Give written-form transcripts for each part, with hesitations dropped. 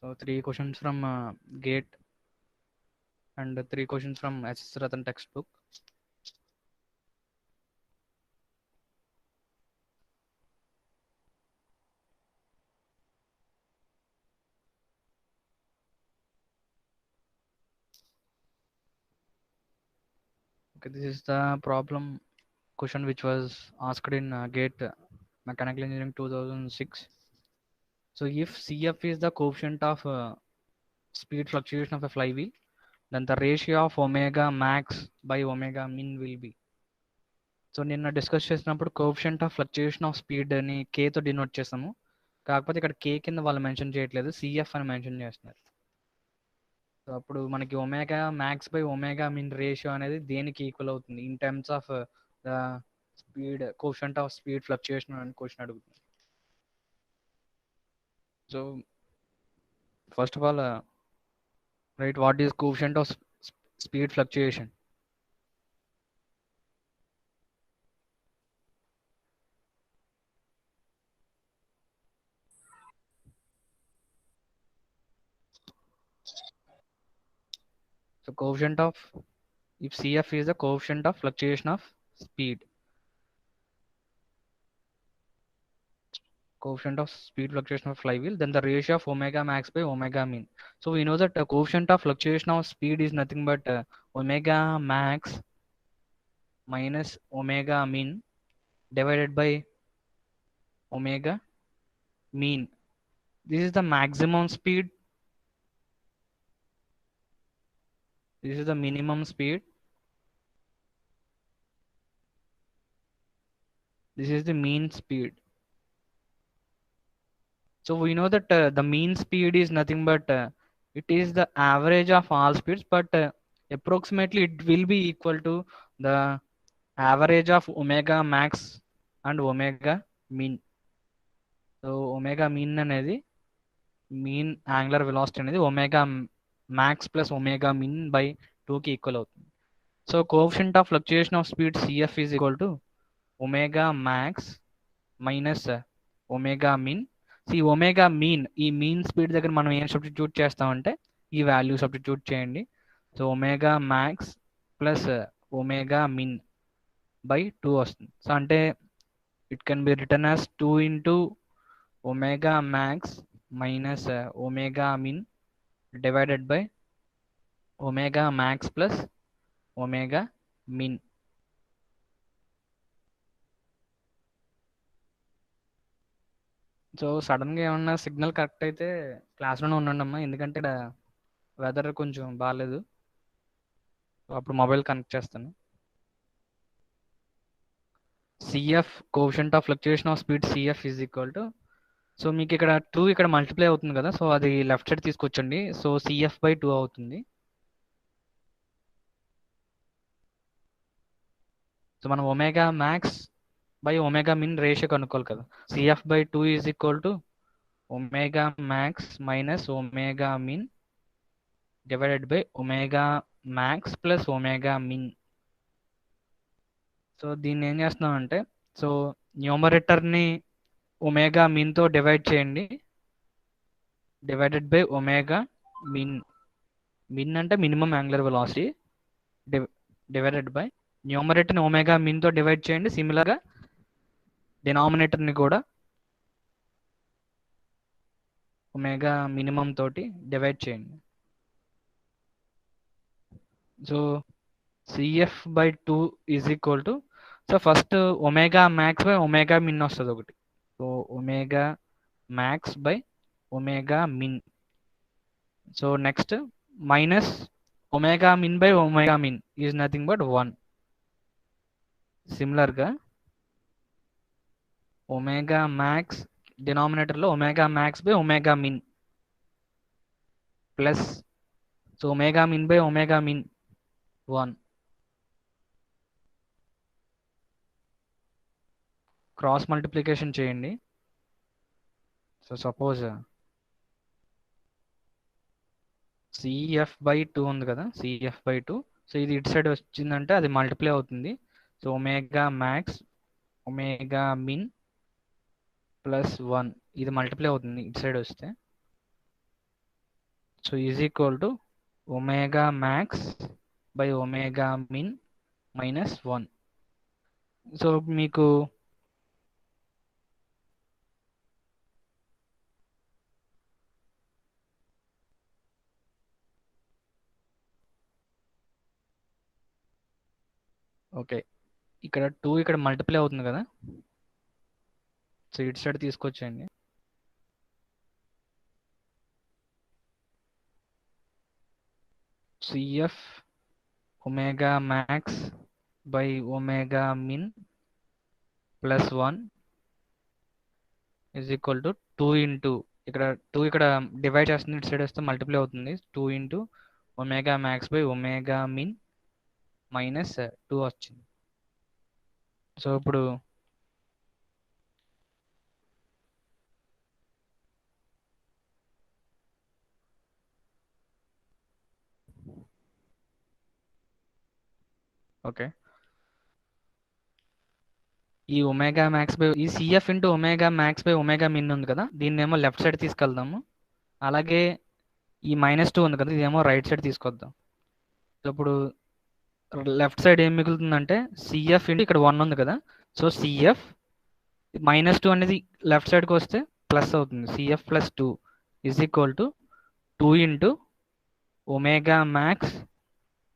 So 3 questions from GATE and 3 questions from SS Ratan textbook. Okay, this is the problem question which was asked in GATE Mechanical Engineering 2006. So if CF is the coefficient of speed fluctuation of a flywheel, then the ratio of omega max by omega min will be. So నిన్న discuss చేసినప్పుడు coefficient of fluctuation of speed అని కేతో denote చేసాము. కాకపోతే ఇక్కడ కే కింద వాళ్ళు mention చేయట్లేదు, CF అని మెన్షన్ చేస్తున్నారు. సో అప్పుడు మనకి omega max by omega min ratio అనేది దేనికి ఈక్వల్ అవుతుంది in terms of the speed coefficient of speed fluctuation అని క్వశ్చన్ అడుగుతుంది. So first of all right, what is coefficient of speed fluctuation? So coefficient of, if CF is the coefficient of fluctuation of speed, coefficient of speed fluctuation of flywheel, then the ratio of omega max by omega min. So we know that the coefficient of fluctuation of speed is nothing but omega max minus omega min divided by omega mean. This is the maximum speed, this is the minimum speed, this is the mean speed. So we know that the mean speed is nothing but it is the average of all speeds, but approximately it will be equal to the average of omega max and omega mean. So omega mean అనేది mean angular velocity అనేది omega max plus omega min by 2 కి equal అవుతుంది. So coefficient of fluctuation of speed CF is equal to omega max minus omega min. ఈ omega mean, ఈ mean speed దగ్గర మనం ఏం substitute చేస్తామంటే ఈ వాల్యూ సబ్స్టిట్యూట్ చేయండి. So omega max plus omega min by 2 వస్తుంది. సో అంటే it can be written as 2 into omega max minus omega min divided by omega max plus omega min. So సడన్గా ఏమన్నా సిగ్నల్ కరెక్ట్ అయితే క్లాస్లోనే ఉండండి అమ్మా, ఎందుకంటే ఇక్కడ వెదర్ కొంచెం బాగాలేదు. అప్పుడు మొబైల్ కనెక్ట్ చేస్తాను. C F coefficient of fluctuation of speed C F is equal to, so మీకు ఇక్కడ 2 ఇక్కడ మల్టిప్లై అవుతుంది కదా, సో అది లెఫ్ట్ సైడ్ తీసుకొచ్చండి. సో సిఎఫ్ బై 2 అవుతుంది. సో మనం omega max by omega min ratio కనుక్కోవాలి కదా. C F by 2 is equal to omega max minus omega min divided by omega max plus omega min. So దీన్ని ఏం చేస్తున్నాం అంటే, సో న్యూమరేటర్ని ఒమేగా మిన్తో డివైడ్ చేయండి, divided by omega min. Min అంటే minimum angular velocity divided by న్యూమరేటర్ని omega మిన్తో divide చేయండి. సిమిలర్గా డినామినేటర్ని కూడా ఒమేగా మినిమం తోటి డివైడ్ చేయండి. So C F by 2 is equal to, so first omega max by omega min వస్తుంది ఒకటి. So omega max by omega min. So next minus omega min by omega min is nothing but 1. సిమిలర్గా omega max డినామినేటర్లో omega max by omega min plus, so omega min by omega min 1. Cross multiplication చేయండి. So suppose CF by 2 ఉంది కదా, C F by 2. So ఇది ఇటు side వచ్చిందంటే అది multiply అవుతుంది. So omega max omega min plus 1 ఇది మల్టిప్లై అవుతుంది ఇటు సైడ్ వస్తే. So is equal to omega max by omega min -1. So మీకు ఓకే, ఇక్కడ 2 ఇక్కడ మల్టిప్లై అవుతుంది కదా, సో ఇటు సైడ్ తీసుకొచ్చేయండి. C F omega max by omega min +1 is equal to 2 into, ఇక్కడ 2 ఇక్కడ డివైడ్ చేస్తుంది, ఇటు సైడ్ వస్తే మల్టిప్లై అవుతుంది. 2 into omega max by omega min -2 వచ్చింది. సో ఇప్పుడు ఓకే, ఈ ఒమేగా మ్యాక్స్ బై ఈ C F into omega max by omega min ఉంది కదా, దీన్ని ఏమో లెఫ్ట్ సైడ్ తీసుకెళ్దాము. అలాగే ఈ -2 ఉంది కదా, ఇదేమో రైట్ సైడ్ తీసుకొద్దాం. సో ఇప్పుడు లెఫ్ట్ సైడ్ ఏం మిగులుతుందంటే సిఎఫ్ ఇంటూ ఇక్కడ 1 ఉంది కదా, సో సిఎఫ్ -2 అనేది లెఫ్ట్ సైడ్కి వస్తే ప్లస్ అవుతుంది. C F +2 is equal to 2 into omega max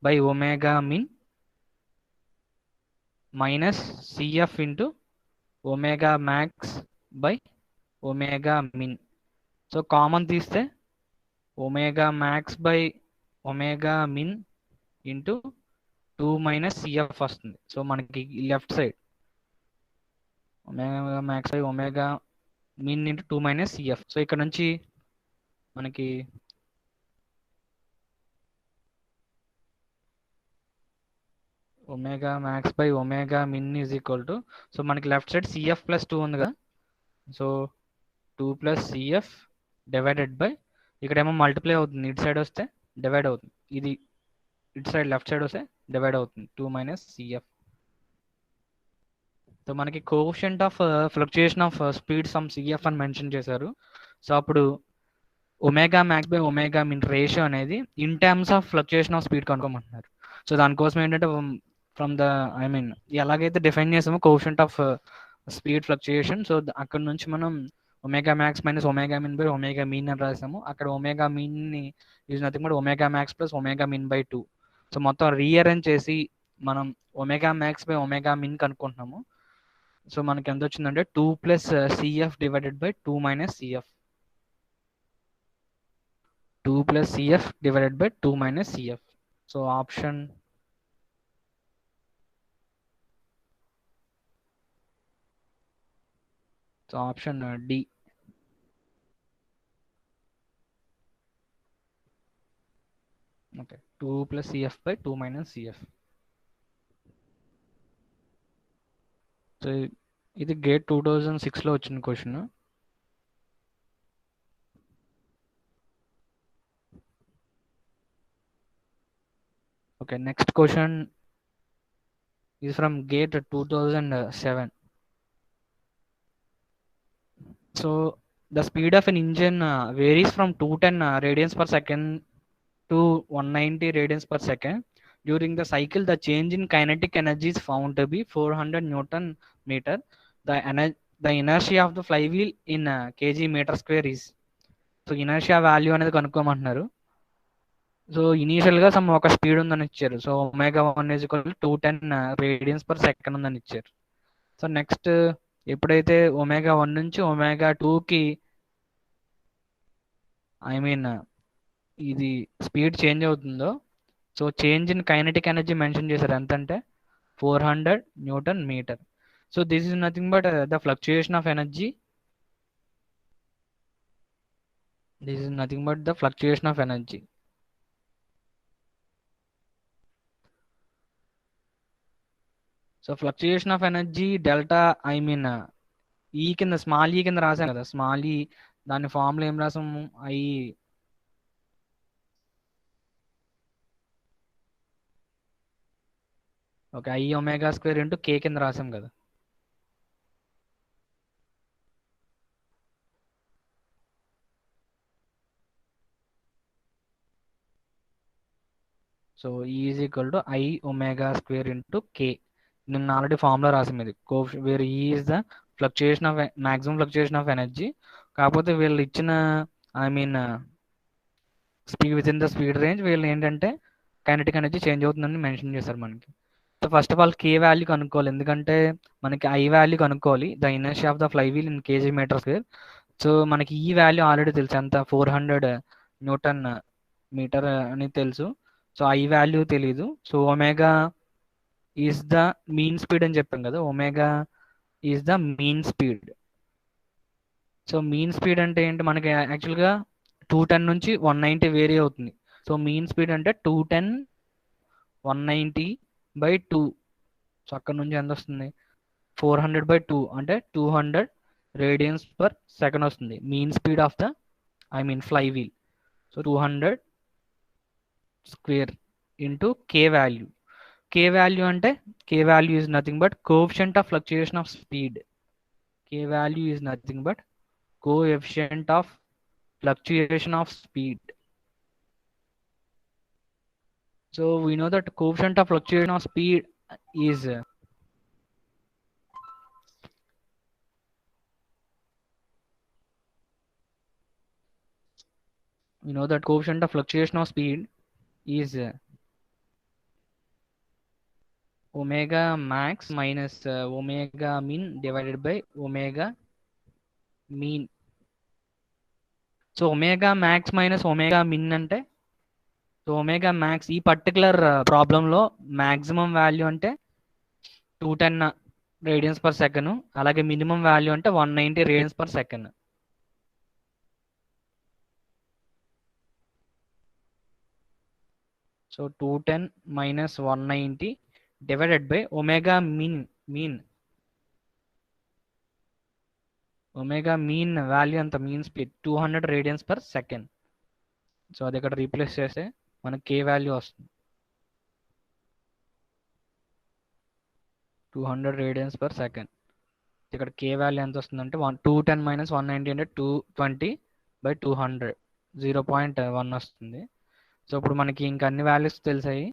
by omega min C F into omega max by omega min. So common తీస్తే omega max by omega min into 2 - C F వస్తుంది. So మనకి left side omega max by omega min into 2 - C F. So ఇక్కడ నుంచి మనకి omega max by omega min is equal to, so మనకి left side C F +2 ఉంది కదా, so 2 + C F divided by, ఇక్కడేమో multiply అవుతుంది, ఇటు సైడ్ వస్తే డివైడ్ అవుతుంది, ఇది ఇటు సైడ్ లెఫ్ట్ సైడ్ వస్తే డివైడ్ అవుతుంది, 2 - సిఎఫ్. సో మనకి coefficient of fluctuation of speed some C F అని మెన్షన్ చేశారు. సో అప్పుడు omega max by omega min ratio అనేది in terms of fluctuation of speed కనుక్కోమంటున్నారు. సో దానికోసం ఏంటంటే ఫ్రమ్ ద ఎలాగైతే డిఫైన్ చేసామో coefficient of speed fluctuation, so అక్కడ నుంచి మనం omega max minus omega min by omega mean అని రాసాము. అక్కడ ఒమేగా మీన్ ని is nothing but omega max plus omega min by 2. So మొత్తం రీఅరేంజ్ చేసి మనం omega max by omega min కనుక్కుంటున్నాము. సో మనకి ఎంత వచ్చిందంటే 2 + C F divided by 2 - C F. 2 + C F divided by 2 - C F. So option D. Okay, 2 + C F by 2 - C F. So ఇది GATE 2006లో వచ్చిన question. Okay, next question is from gate 2007. So the speed of an engine varies from 210 radians per second to 190 radians per second. During the cycle, the change in kinetic energy is found to be 400 Newton meter. The inertia of the flywheel in kg meter square is. So inertia value అనేది కనుక్కోమంటున్నారు. So initial గా some ఒక speed ఉందని ఇచ్చారు. So ω1 = 210 radians per second ఉందని ఇచ్చారు. So next ఎప్పుడైతే ω1 నుంచి ω2కి ఇది స్పీడ్ చేంజ్ అవుతుందో, so change in kinetic energy mention చేశారు. ఎంత అంటే 400 newton metre. So this is nothing but the fluctuation of energy. This is nothing but the fluctuation of energy. So fluctuation of energy delta E కింద small ఈ కింద రాసాం కదా, small ఈ దాని ఫార్ములా ఏం రాసాము, ఓకే I⍵² ఇంటూ K కింద రాసాం కదా. So is equal to I omega square into K. నేను ఆల్రెడీ ఫార్ములా రాసాను ఇది where E is the fluctuation of maximum fluctuation of energy. కాకపోతే వీళ్ళు ఇచ్చిన I mean speed with in the speed range వీళ్ళు ఏంటంటే కైనెటిక్ ఎనర్జీ చేంజ్ అవుతుందని mention చేశారు మనకి. So first of all K value కనుక్కోవాలి, ఎందుకంటే మనకి ఐ వాల్యూ కనుక్కోవాలి, the inertia of the flywheel in K G meter square. So మనకి ఈ వాల్యూ ఆల్రెడీ తెలుసు, ఎంత 400 న్యూటన్ మీటర్ అని తెలుసు. సో ఐ వాల్యూ తెలీదు. So omega is the mean speed అని చెప్పాం కదా, omega is the mean speed. So mean speed అంటే ఏంటి, మనకి యాక్చువల్గా 210 నుంచి 190 వేరీ అవుతుంది. సో మీన్ స్పీడ్ అంటే 210 190/2. సో అక్కడ నుంచి ఎంత వస్తుంది, 400/2 అంటే 200 రేడియన్స్ పర్ సెకండ్ వస్తుంది mean speed of the I mean flywheel. So 200 square into K value. K value అంటే K value is nothing but coefficient of fluctuation of speed. K value is nothing but coefficient of fluctuation of speed. So we know that coefficient of fluctuation of speed is we know that coefficient of fluctuation of speed is omega max minus omega mean divided by omega mean. So omega max minus omega min అంటే, so omega max ఈ particular ప్రాబ్లంలో maximum value అంటే 210 radians per second, అలాగే minimum value అంటే 190 radians per second. So 210 minus 190 divided by omega mean. Omega mean value అంత, mean speed 200 radians per second. So అది ఇక్కడ replace చేస్తే మనకి కే వాల్యూ వస్తుంది 200 రేడియన్స్ పర్ సెకండ్. ఇక్కడ కే వాల్యూ ఎంత వస్తుందంటే 210 minus 190 అంటే 220/200 0.1 వస్తుంది. సో ఇప్పుడు మనకి ఇంకా అన్ని వాల్యూస్ తెలిసాయి.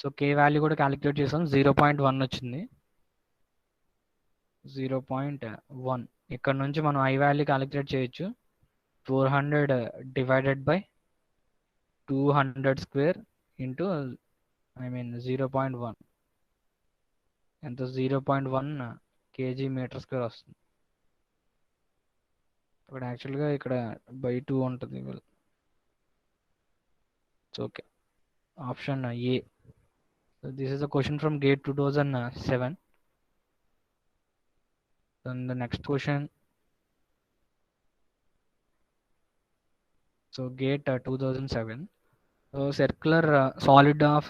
సో కే వాల్యూ కూడా క్యాలిక్యులేట్ చేసాం, 0.1 వచ్చింది. 0.1 ఇక్కడ నుంచి మనం ఐ వాల్యూ క్యాలిక్యులేట్ చేయొచ్చు. 400 divided by 200 square into I mean 0.1 ఎంత, 0.1 కేజీ మీటర్ స్క్వేర్ వస్తుంది. ఇక్కడ యాక్చువల్గా ఇక్కడ బై 2 ఉంటుంది. Okay, option A. This is the question from gate 2007. Then the next question. So gate 2007. So circular solid of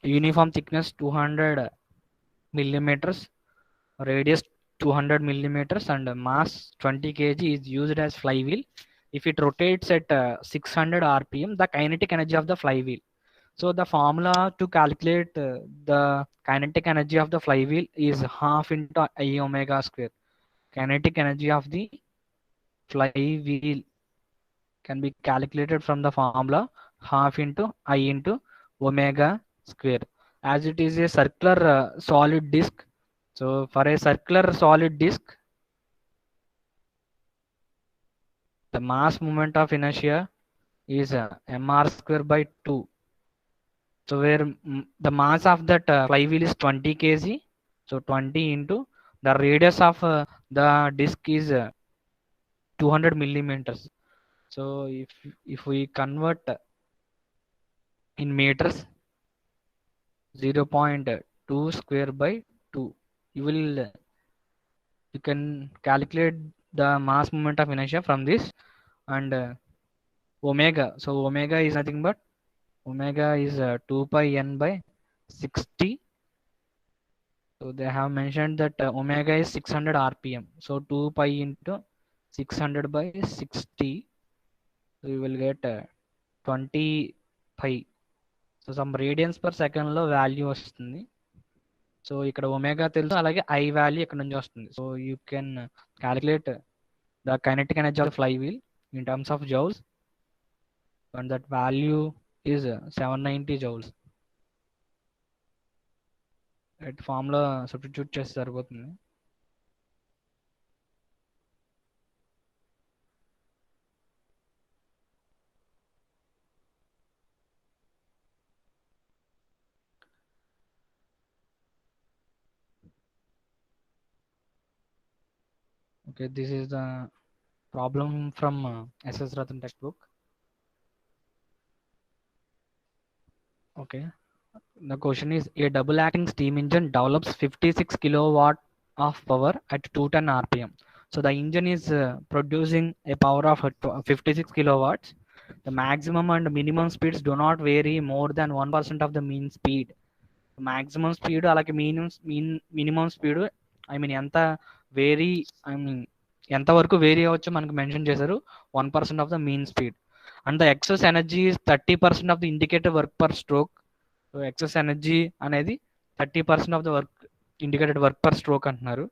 uniform thickness 200 millimeters, radius 200 millimeters, and mass 20 kg is used as flywheel. If it rotates at 600 rpm, the kinetic energy of the flywheel. So the formula to calculate the kinetic energy of the flywheel is half into I omega square. Kinetic energy of the flywheel can be calculated from the formula half into I into omega square. As it is a circular solid disk, so for a circular solid disk, the mass moment of inertia is mr square by 2. So where the mass of that flywheel is 20 kg, so 20 into the radius of the disk is 200 millimeters. So if we convert in meters, 0.2 square by 2, you can calculate the mass moment of inertia from this. And omega, so omega is nothing but omega is 2 pi n by 60. So they have mentioned that omega is 600 rpm, so 2 pi into 600 by 60, so you will get 20 pi. So some radians per second లో value వస్తుంది. So ఇక్కడ omega తెలుసు, అలాగే I value ఇక్కడ నుంచి వస్తుంది. So you can calculate the kinetic energy of flywheel in terms of joules, and that value is 790 joules. Right, ఫామ్లో substitute చేస్తే సరిపోతుంది. Okay, this is the problem from SS Rathan textbook. Okay, the question is, a double acting steam engine develops 56 kilowatt of power at 210 rpm. So the engine is producing a power of 56 kilowatts. The maximum and minimum speeds do not vary more than 1% of the mean speed. Maximum speed అలాగే minimum speed ఎంత vary ఎంతవరకు vary అవ్వచ్చు మనకు mention చేశారు, 1% of the mean speed. And the excess energy 30% of the indicated work per stroke. So excess energy అనేది 30% of the work indicated work per stroke అంటున్నారు.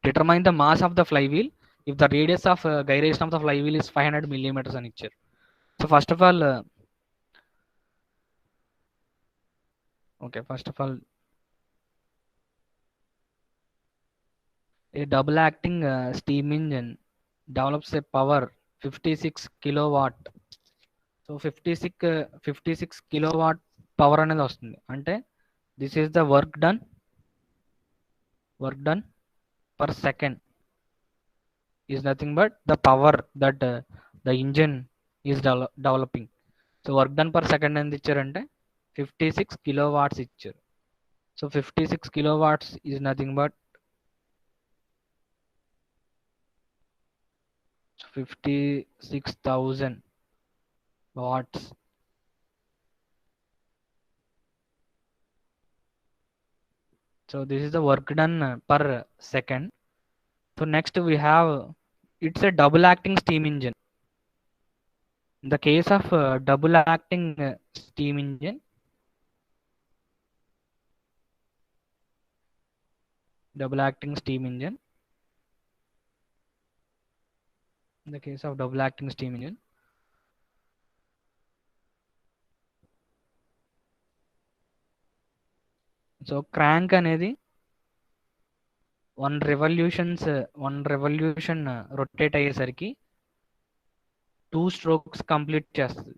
Determine the mass of the flywheel if the radius of gyration of the flywheel is 500 millimeters అని ఇచ్చారు. So first of all a double acting steam engine develops a power 56 kilowatt. So 56 kilowatt power అనేది వస్తుంది. అంటే this is the work done per second is nothing but the power that the engine is developing. So work done per second ఎంత ఇచ్చారంటే 56 kilowatts ఇచ్చారు. So 56 kilowatts is nothing but 56,000 watts. So this is the work done per second. So next we have, it's a double acting steam engine. In the case of double acting steam engine, in the case of double acting steam engine, so crank అనేది one revolution rotate అయ్యేసరికి 2 strokes complete చేస్తుంది.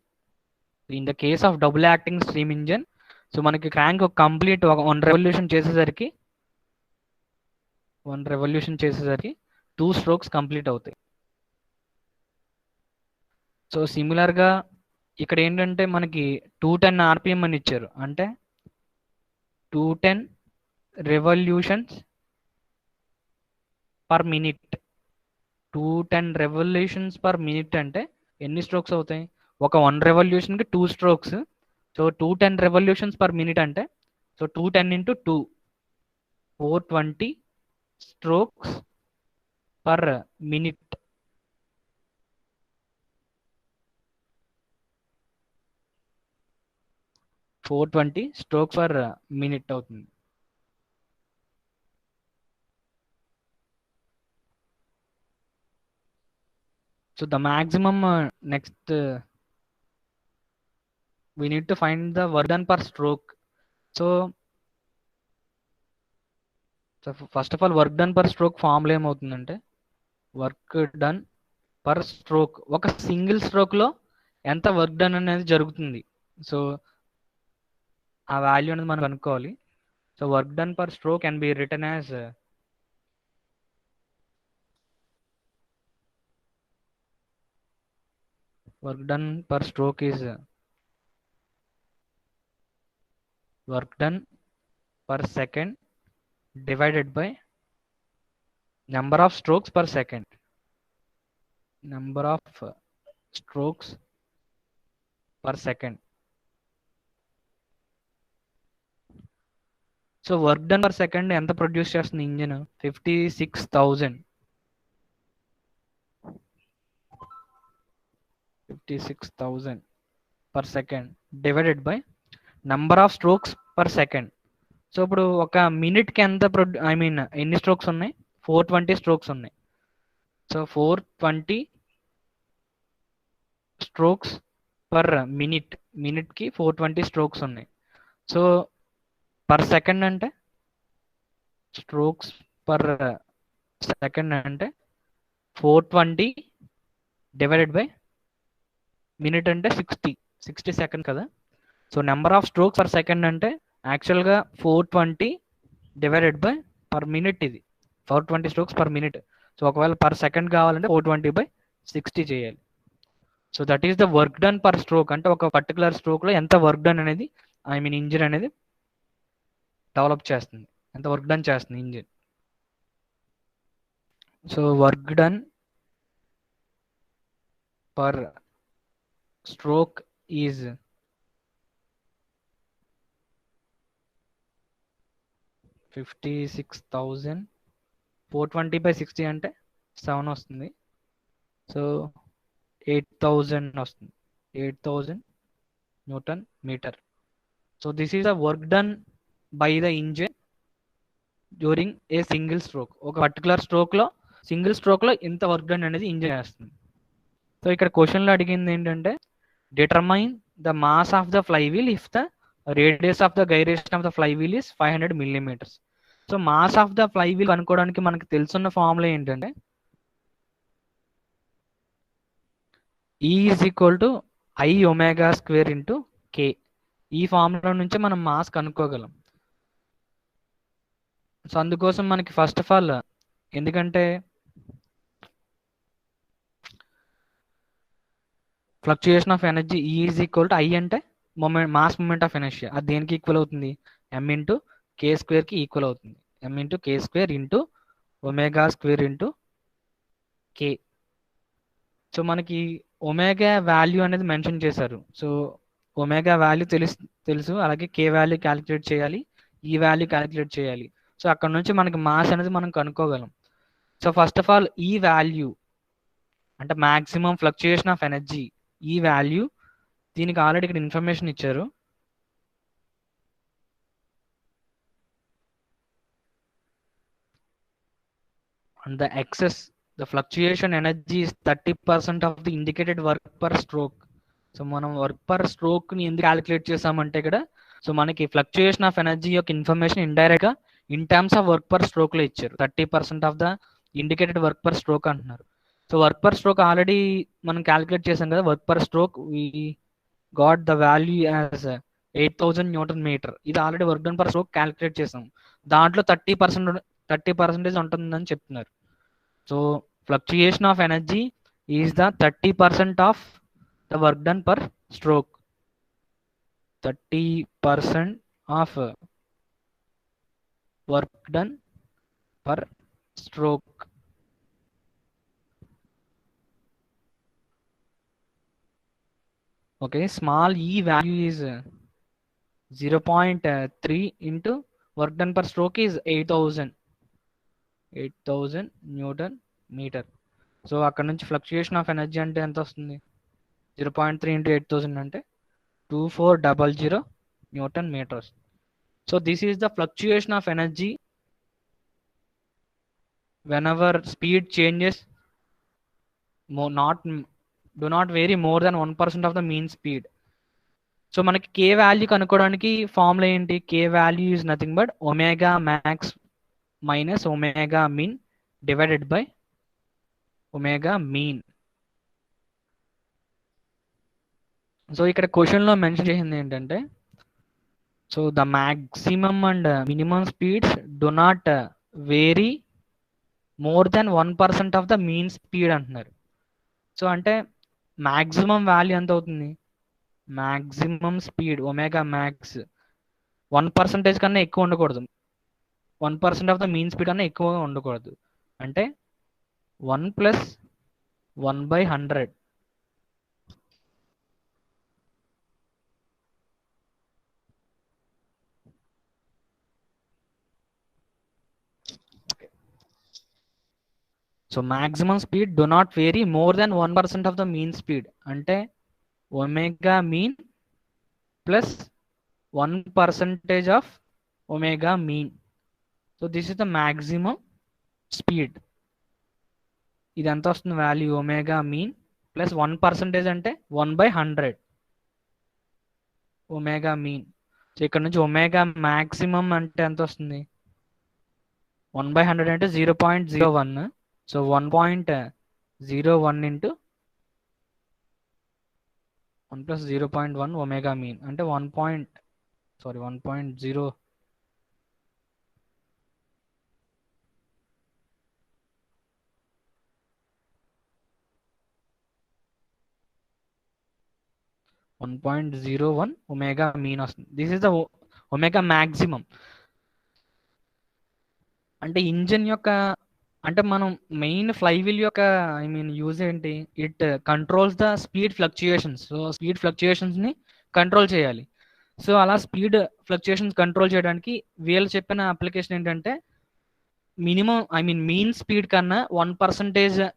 In the case of double acting steam engine, so మనకి crank complete 1 revolution చేసేసరికి 2 strokes complete అవుతాయి. So సిమిలర్గా ఇక్కడ ఏంటంటే మనకి 210 rpm అని ఇచ్చారు. అంటే 210 revolutions per minute. 210 revolutions per minute అంటే ఎన్ని స్ట్రోక్స్ అవుతాయి? ఒక 1 రెవల్యూషన్కి 2 strokes. So 210 revolutions per minute అంటే, so 210 into 2, 420 strokes per minute. strokes per minute అవుతుంది. So the maximum next we need to find the work done per stroke. So first of all, work done per stroke formula ఏమవుతుందంటే, work done per stroke, ఒక single స్ట్రోక్లో ఎంత work done అనేది జరుగుతుంది. So ఆ value అనేది మనం కనుక్కోవాలి. So work done per stroke can be written as work done per stroke is work done per second divided by number of strokes per second. Number of strokes per second. So work done per second ఎంత produce చేస్తుంది engine? 56,000 per second divided by number of strokes per second. So ఇప్పుడు ఒక మినిట్కి ఎంత ఎన్ని strokes ఉన్నాయి? 420 strokes ఉన్నాయి. So 420 strokes per మినిట్కి 420 strokes ఉన్నాయి. So per second అంటే స్ట్రోక్స్ పర్ సెకండ్ అంటే 420 డివైడెడ్ బై మినిట్ అంటే 60 సెకండ్ కదా. So number of strokes per second అంటే యాక్చువల్గా 420 డివైడెడ్ బై పర్ మినిట్, ఇది 420 స్ట్రోక్స్ పర్ మినిట్. సో ఒకవేళ పర్ సెకండ్ కావాలంటే 420/60 చేయాలి. So that is the work done per stroke. అంటే ఒక పర్టికులర్ స్ట్రోక్లో ఎంత వర్క్ డన్ అనేది, ఐ మీన్ ఇంజిన్ అనేది డెవలప్ చేస్తుంది, ఎంత వర్క్ డన్ చేస్తుంది engine. So work done per stroke is 56,000. 420/60 అంటే 7 వస్తుంది. సో 8,000 వస్తుంది, 8,000 newton metre. So this is the work done by the engine during a single stroke. ఒక particular single స్ట్రోక్లో ఇంత వర్క్ డన్ అనేది ఇంజిన్ చేస్తుంది. సో ఇక్కడ క్వశ్చన్లో అడిగింది ఏంటంటే determine the mass of the flywheel if the radius of the gyration of the flywheel is 500 millimeters. So mass of the flywheel కనుక్కోవడానికి మనకు తెలుసున్న ఫార్ములా ఏంటంటే E is equal to I omega square into K. ఈ formula నుంచి మనం mass కనుక్కోగలం. So అందుకోసం మనకి first of all, ఎందుకంటే fluctuation of energy E is equal to I అంటే మాస్ మూమెంట్ ఆఫ్ ఇనర్షియా. అది దేనికి ఈక్వల్ అవుతుంది? M ఇంటూ K స్క్వేర్కి ఈక్వల్ అవుతుంది. M into K square into omega square into K. So మనకి omega value అనేది mention చేశారు. So omega value తెలుసు, అలాగే K వాల్యూ క్యాలిక్యులేట్ చేయాలి, ఈ వాల్యూ క్యాలిక్యులేట్ చేయాలి. సో అక్కడ నుంచి మనకి మాస్ అనేది మనం కనుక్కోగలం. సో ఫస్ట్ ఆఫ్ ఆల్ ఈ వాల్యూ అంటే మ్యాక్సిమం ఫ్లక్చుయేషన్ ఆఫ్ ఎనర్జీ, ఈ వాల్యూ, దీనికి ఆల్రెడీ ఇక్కడ ఇన్ఫర్మేషన్ ఇచ్చారు. And the excess the fluctuation energy is 30% of the indicated work per stroke. So మనం వర్క్ పర్ స్ట్రోక్ని ఎందుకు క్యాలిక్యులేట్ చేసామంటే ఇక్కడ, సో మనకి ఫ్లక్చుయేషన్ ఆఫ్ ఎనర్జీ యొక్క ఇన్ఫర్మేషన్ ఇండైరెక్ట్గా in terms of work per స్ట్రోక్లో ఇచ్చారు. 30% of the indicated work per stroke అంటున్నారు. So work per stroke already మనం క్యాలిక్యులేట్ చేసాం కదా. Work per stroke we got the value as 8,000 newton meter. ఇది already work done per stroke calculate చేసాం. దాంట్లో 30% ఉంటుందని చెప్తున్నారు. So fluctuation of energy is the 30% of the work done per stroke. 30% of work done per stroke. Okay, small e value is 0.3 into work done per stroke is 8,000 newton metre. So అక్కడ నుంచి fluctuation of energy అంటే ఎంత వస్తుంది? 0.3 into 8,000 అంటే 2400 newton metres. So this is the fluctuation of energy whenever speed changes do not vary more than 1% of the mean speed. So మనకి K value కనుక్కోవడానికి formula ఏంటి? K value is nothing but omega max minus omega mean divided by omega mean. So ఇక్కడ క్వశ్చన్లో mention చేసింది ఏంటంటే, so the maximum and minimum speeds do not vary more than 1% of the mean speed అంటున్నారు. So అంటే maximum value ఎంత అవుతుంది? Maximum speed omega max 1% కన్నా ఎక్కువ ఉండకూడదు. 1% ఆఫ్ ద మీన్ స్పీడ్ కన్నా ఎక్కువగా ఉండకూడదు. అంటే 1 + 1/100. So maximum speed do not vary more than 1% of the mean speed అంటే omega mean plus 1% of omega mean. So this is the maximum speed. ఇది ఎంత వస్తుంది వాల్యూ? ఒమేగా మీన్ ప్లస్ 1% అంటే 1/100. Omega mean. So ఇక్కడ నుంచి omega maximum అంటే ఎంత వస్తుంది? 1/100 అంటే 0.01. So 1.01 into 1 plus 0.1 omega mean అంటే 1.0 1.01 ఒమేగా మీన్ వస్తుంది. This is the omega maximum. అంటే ఇంజిన్ యొక్క, అంటే మనం మెయిన్ ఫ్లైవీల్ యొక్క యూజ్ ఏంటి? It controls the speed fluctuations. So speed fluctuations ని కంట్రోల్ చేయాలి. సో అలా స్పీడ్ ఫ్లక్చుయేషన్స్ కంట్రోల్ చేయడానికి వీళ్ళు చెప్పిన అప్లికేషన్ ఏంటంటే మినిమం మీన్ స్పీడ్ కన్నా 1%,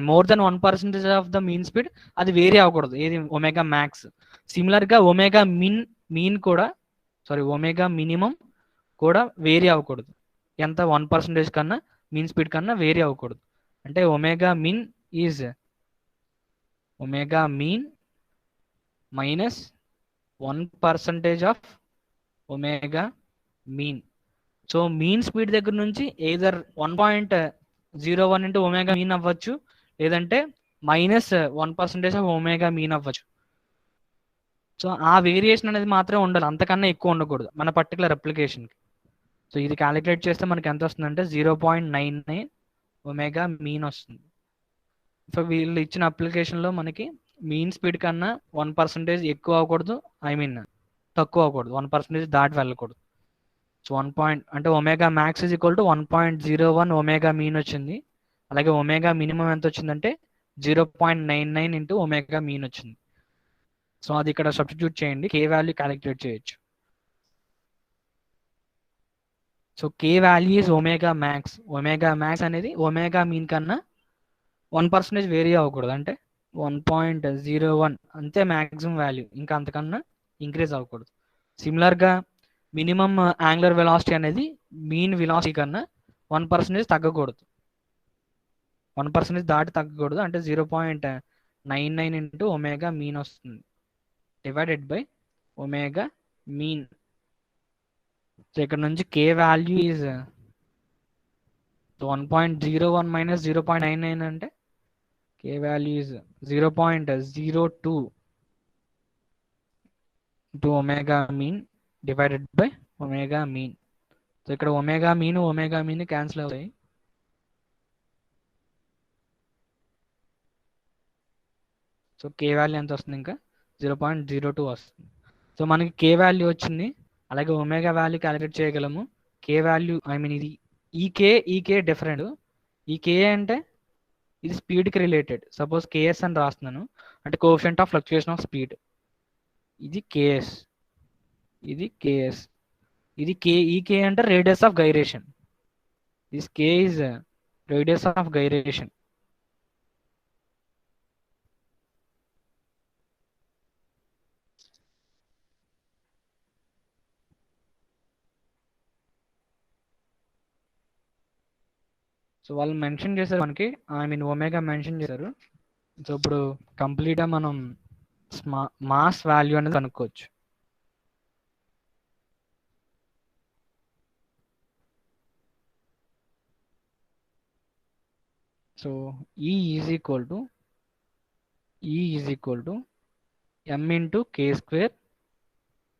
more than 1% of the mean speed అది వేరీ అవ్వకూడదు. ఏది? Omega max. సిమిలర్ గా ఒమేగా మీన్ కూడా, సారీ ఒమేగా మినిమం కూడా వేరీ అవ్వకూడదు. ఎంత? 1% కన్నా మీన్ స్పీడ్ కన్నా వేరీ అవ్వకూడదు. అంటే omega mean minus 1% of omega mean. So mean speed దగ్గర నుంచి ఎయిదర్ 1.01 ఇంటూ ఒమేగా మీన్ అవ్వచ్చు, లేదంటే -1% ఆఫ్ ఒమేగా మీన్ అవ్వచ్చు. సో ఆ వేరియేషన్ అనేది మాత్రమే ఉండాలి, అంతకన్నా ఎక్కువ ఉండకూడదు మన పర్టికులర్ అప్లికేషన్కి. సో ఇది క్యాలిక్యులేట్ చేస్తే మనకి ఎంత వస్తుందంటే 0.99 ఒమేగా మీన్ వస్తుంది. సో వీళ్ళు ఇచ్చిన అప్లికేషన్లో మనకి మీన్ స్పీడ్ కన్నా 1% ఎక్కువ అవ్వకూడదు, తక్కువ అవ్వకూడదు, 1% దాటి వెళ్ళకూడదు. సో అంటే omega max is equal to 1.01 omega mean వచ్చింది. అలాగే ఒమేగా మినిమం ఎంత వచ్చిందంటే 0.99 ఇంటూ ఒమేగా మీన్ వచ్చింది. సో అది ఇక్కడ సబ్స్టిట్యూట్ చేయండి, కే వాల్యూ క్యాలిక్యులేట్ చేయొచ్చు. So K value is omega max. Omega max అనేది ఒమేగా మీన్ కన్నా 1% వేరీ అవ్వకూడదు, అంటే 1.01 అంతే మ్యాక్సిమం వాల్యూ, ఇంకా అంతకన్నా ఇంక్రీజ్ అవ్వకూడదు. సిమిలర్గా మినిమం యాంగులర్ వెలాసిటీ అనేది మీన్ వెలాసిటీ కన్నా 1% తగ్గకూడదు, 1% దాటి తగ్గకూడదు. అంటే 0.99 ఇంటూ ఒమేగా మీన్ వస్తుంది, divided by omega mean. So ఇక్కడ నుంచి కే వాల్యూ ఈజ్ 1.01 మైనస్ 0.99 అంటే K value is 0.02 into omega mean divided by omega mean. So ఇక్కడ ఒమేగా మీన్ క్యాన్సిల్ అవుతాయి. సో కే వాల్యూ ఎంత వస్తుంది? ఇంకా 0.02 వస్తుంది. సో మనకి కే వాల్యూ వచ్చింది, అలాగే ఒమేగా వాల్యూ క్యాలిక్యులేట్ చేయగలము. కే వాల్యూ ఇది ఈ కే డిఫరెంట్. ఈ కే అంటే ఇది స్పీడ్కి రిలేటెడ్. సపోజ్ కేఎస్ అని రాస్తున్నాను, అంటే coefficient of fluctuation of speed. ఇది కేఎస్, ఇది కేఎస్, ఇది ఈ కే అంటే radius of gyration. This K is radius of gyration. So వాళ్ళు మెన్షన్ చేశారు మనకి, ఒమేగా మెన్షన్ చేశారు. సో ఇప్పుడు కంప్లీట్గా మనం మాస్ వాల్యూ అనేది కనుక్కోవచ్చు. So E is equal to m into K square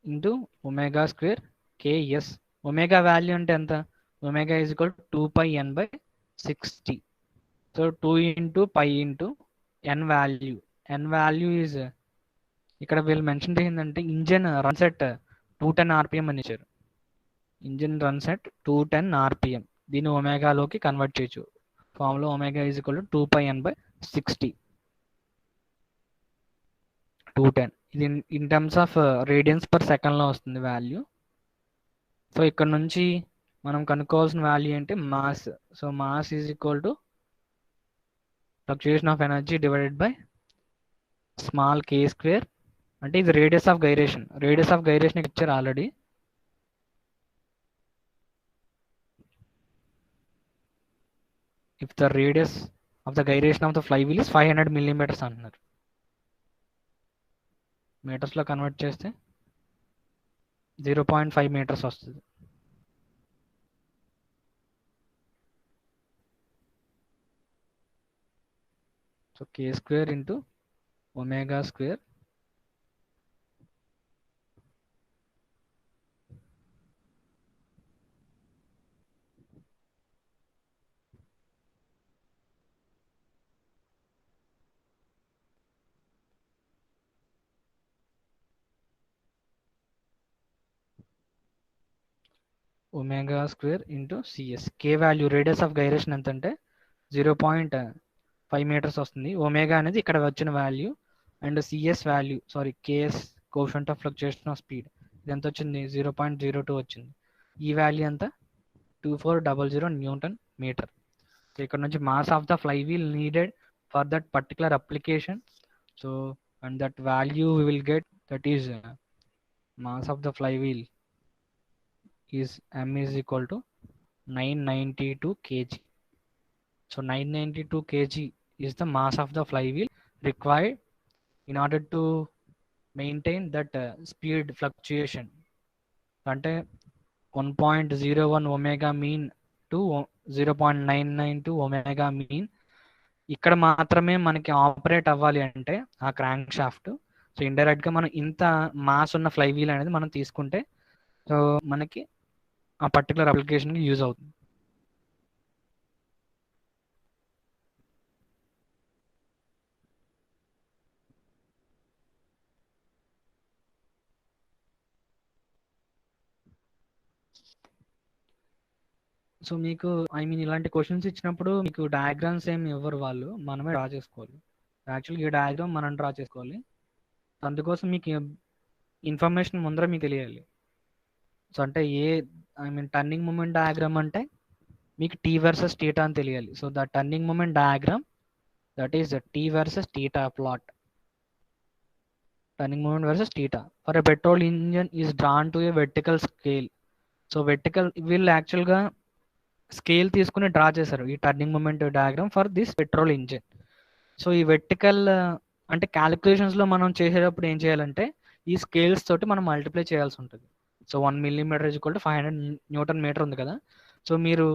into omega square KS. Omega value అంటే ఎంత? Omega is equal to 2πn/60. So 2 into pi into N value is, ఇక్కడ వీళ్ళు మెన్షన్ చేసిందంటే ఇంజిన్ రన్స్ ఎట్ 210 RPM అని ఇచ్చారు. Engine runs at 210 RPM. దీన్ని ఒమేగాలోకి convert చేయొచ్చు. Formula omega is equal to 2πn/60. 210 ఇది in terms of radians per సెకండ్లో వస్తుంది వాల్యూ. సో ఇక్కడ నుంచి మనం కనుక్కోవాల్సిన వాల్యూ ఏంటి? Mass. So mass is equal to fluctuation of energy divided by small K square. అంటే ఇది రేడియస్ ఆఫ్ గైరేషన్ ఇచ్చారు already. If the radius of the gyration of the flywheel is 500 millimeters అంటున్నారు. మీటర్స్లో convert చేస్తే 0.5 meters వస్తుంది. So k² into ω². ω² into CS. K value, radius of gyration ఎంత అంటే 0.5 meters వస్తుంది. Omega అనేది ఇక్కడ వచ్చిన వాల్యూ, and C S value, sorry K S, quotient of fluctuation of speed, ఇది ఎంత వచ్చింది? 0.02 వచ్చింది. ఈ వాల్యూ ఎంత? 2400 న్యూటన్ మీటర్. సో ఇక్కడ నుంచి mass of the flywheel needed for that particular application. So and that value we will get, that is mass of the flywheel is m is equal to 992 kg. So 992 kg is the mass of the flywheel required in order to maintain that speed fluctuation. అంటే 1.01 omega mean to 0.992 omega mean ఇక్కడ మాత్రమే మనకి operate అవ్వాలి అంటే ఆ crank shaft. So ఇండైరెక్ట్గా మనం ఇంత మాస్ ఉన్న ఫ్లై వీల్ అనేది మనం తీసుకుంటే సో మనకి ఆ పర్టికులర్ అప్లికేషన్కి యూజ్ అవుతుంది. సో మీకు ఇలాంటి క్వశ్చన్స్ ఇచ్చినప్పుడు మీకు డయాగ్రామ్స్ ఏమి ఇవ్వరు వాళ్ళు, మనమే డ్రా చేసుకోవాలి. యాక్చువల్గా ఈ డయాగ్రామ్ మనం డ్రా చేసుకోవాలి. అందుకోసం మీకు ఇన్ఫర్మేషన్ ముందర మీకు తెలియాలి. సో అంటే టర్నింగ్ మూమెంట్ డయాగ్రామ్ అంటే మీకు టీ వర్సెస్ టీటా అని తెలియాలి. So the turning moment diagram, that is T versus theta plot. Turning moment versus theta for a petrol engine is drawn to a vertical scale. So vertical, వీళ్ళు యాక్చువల్గా scale తీసుకుని draw చేశారు ఈ turning moment diagram for this petrol engine. So ఈ vertical అంటే క్యాలిక్యులేషన్స్లో మనం చేసేటప్పుడు ఏం చేయాలంటే ఈ స్కేల్స్ తోటి మనం మల్టిప్లై చేయాల్సి ఉంటుంది. సో 1 millimeter = 500 న్యూటన్ మీటర్ ఉంది కదా. సో మీరు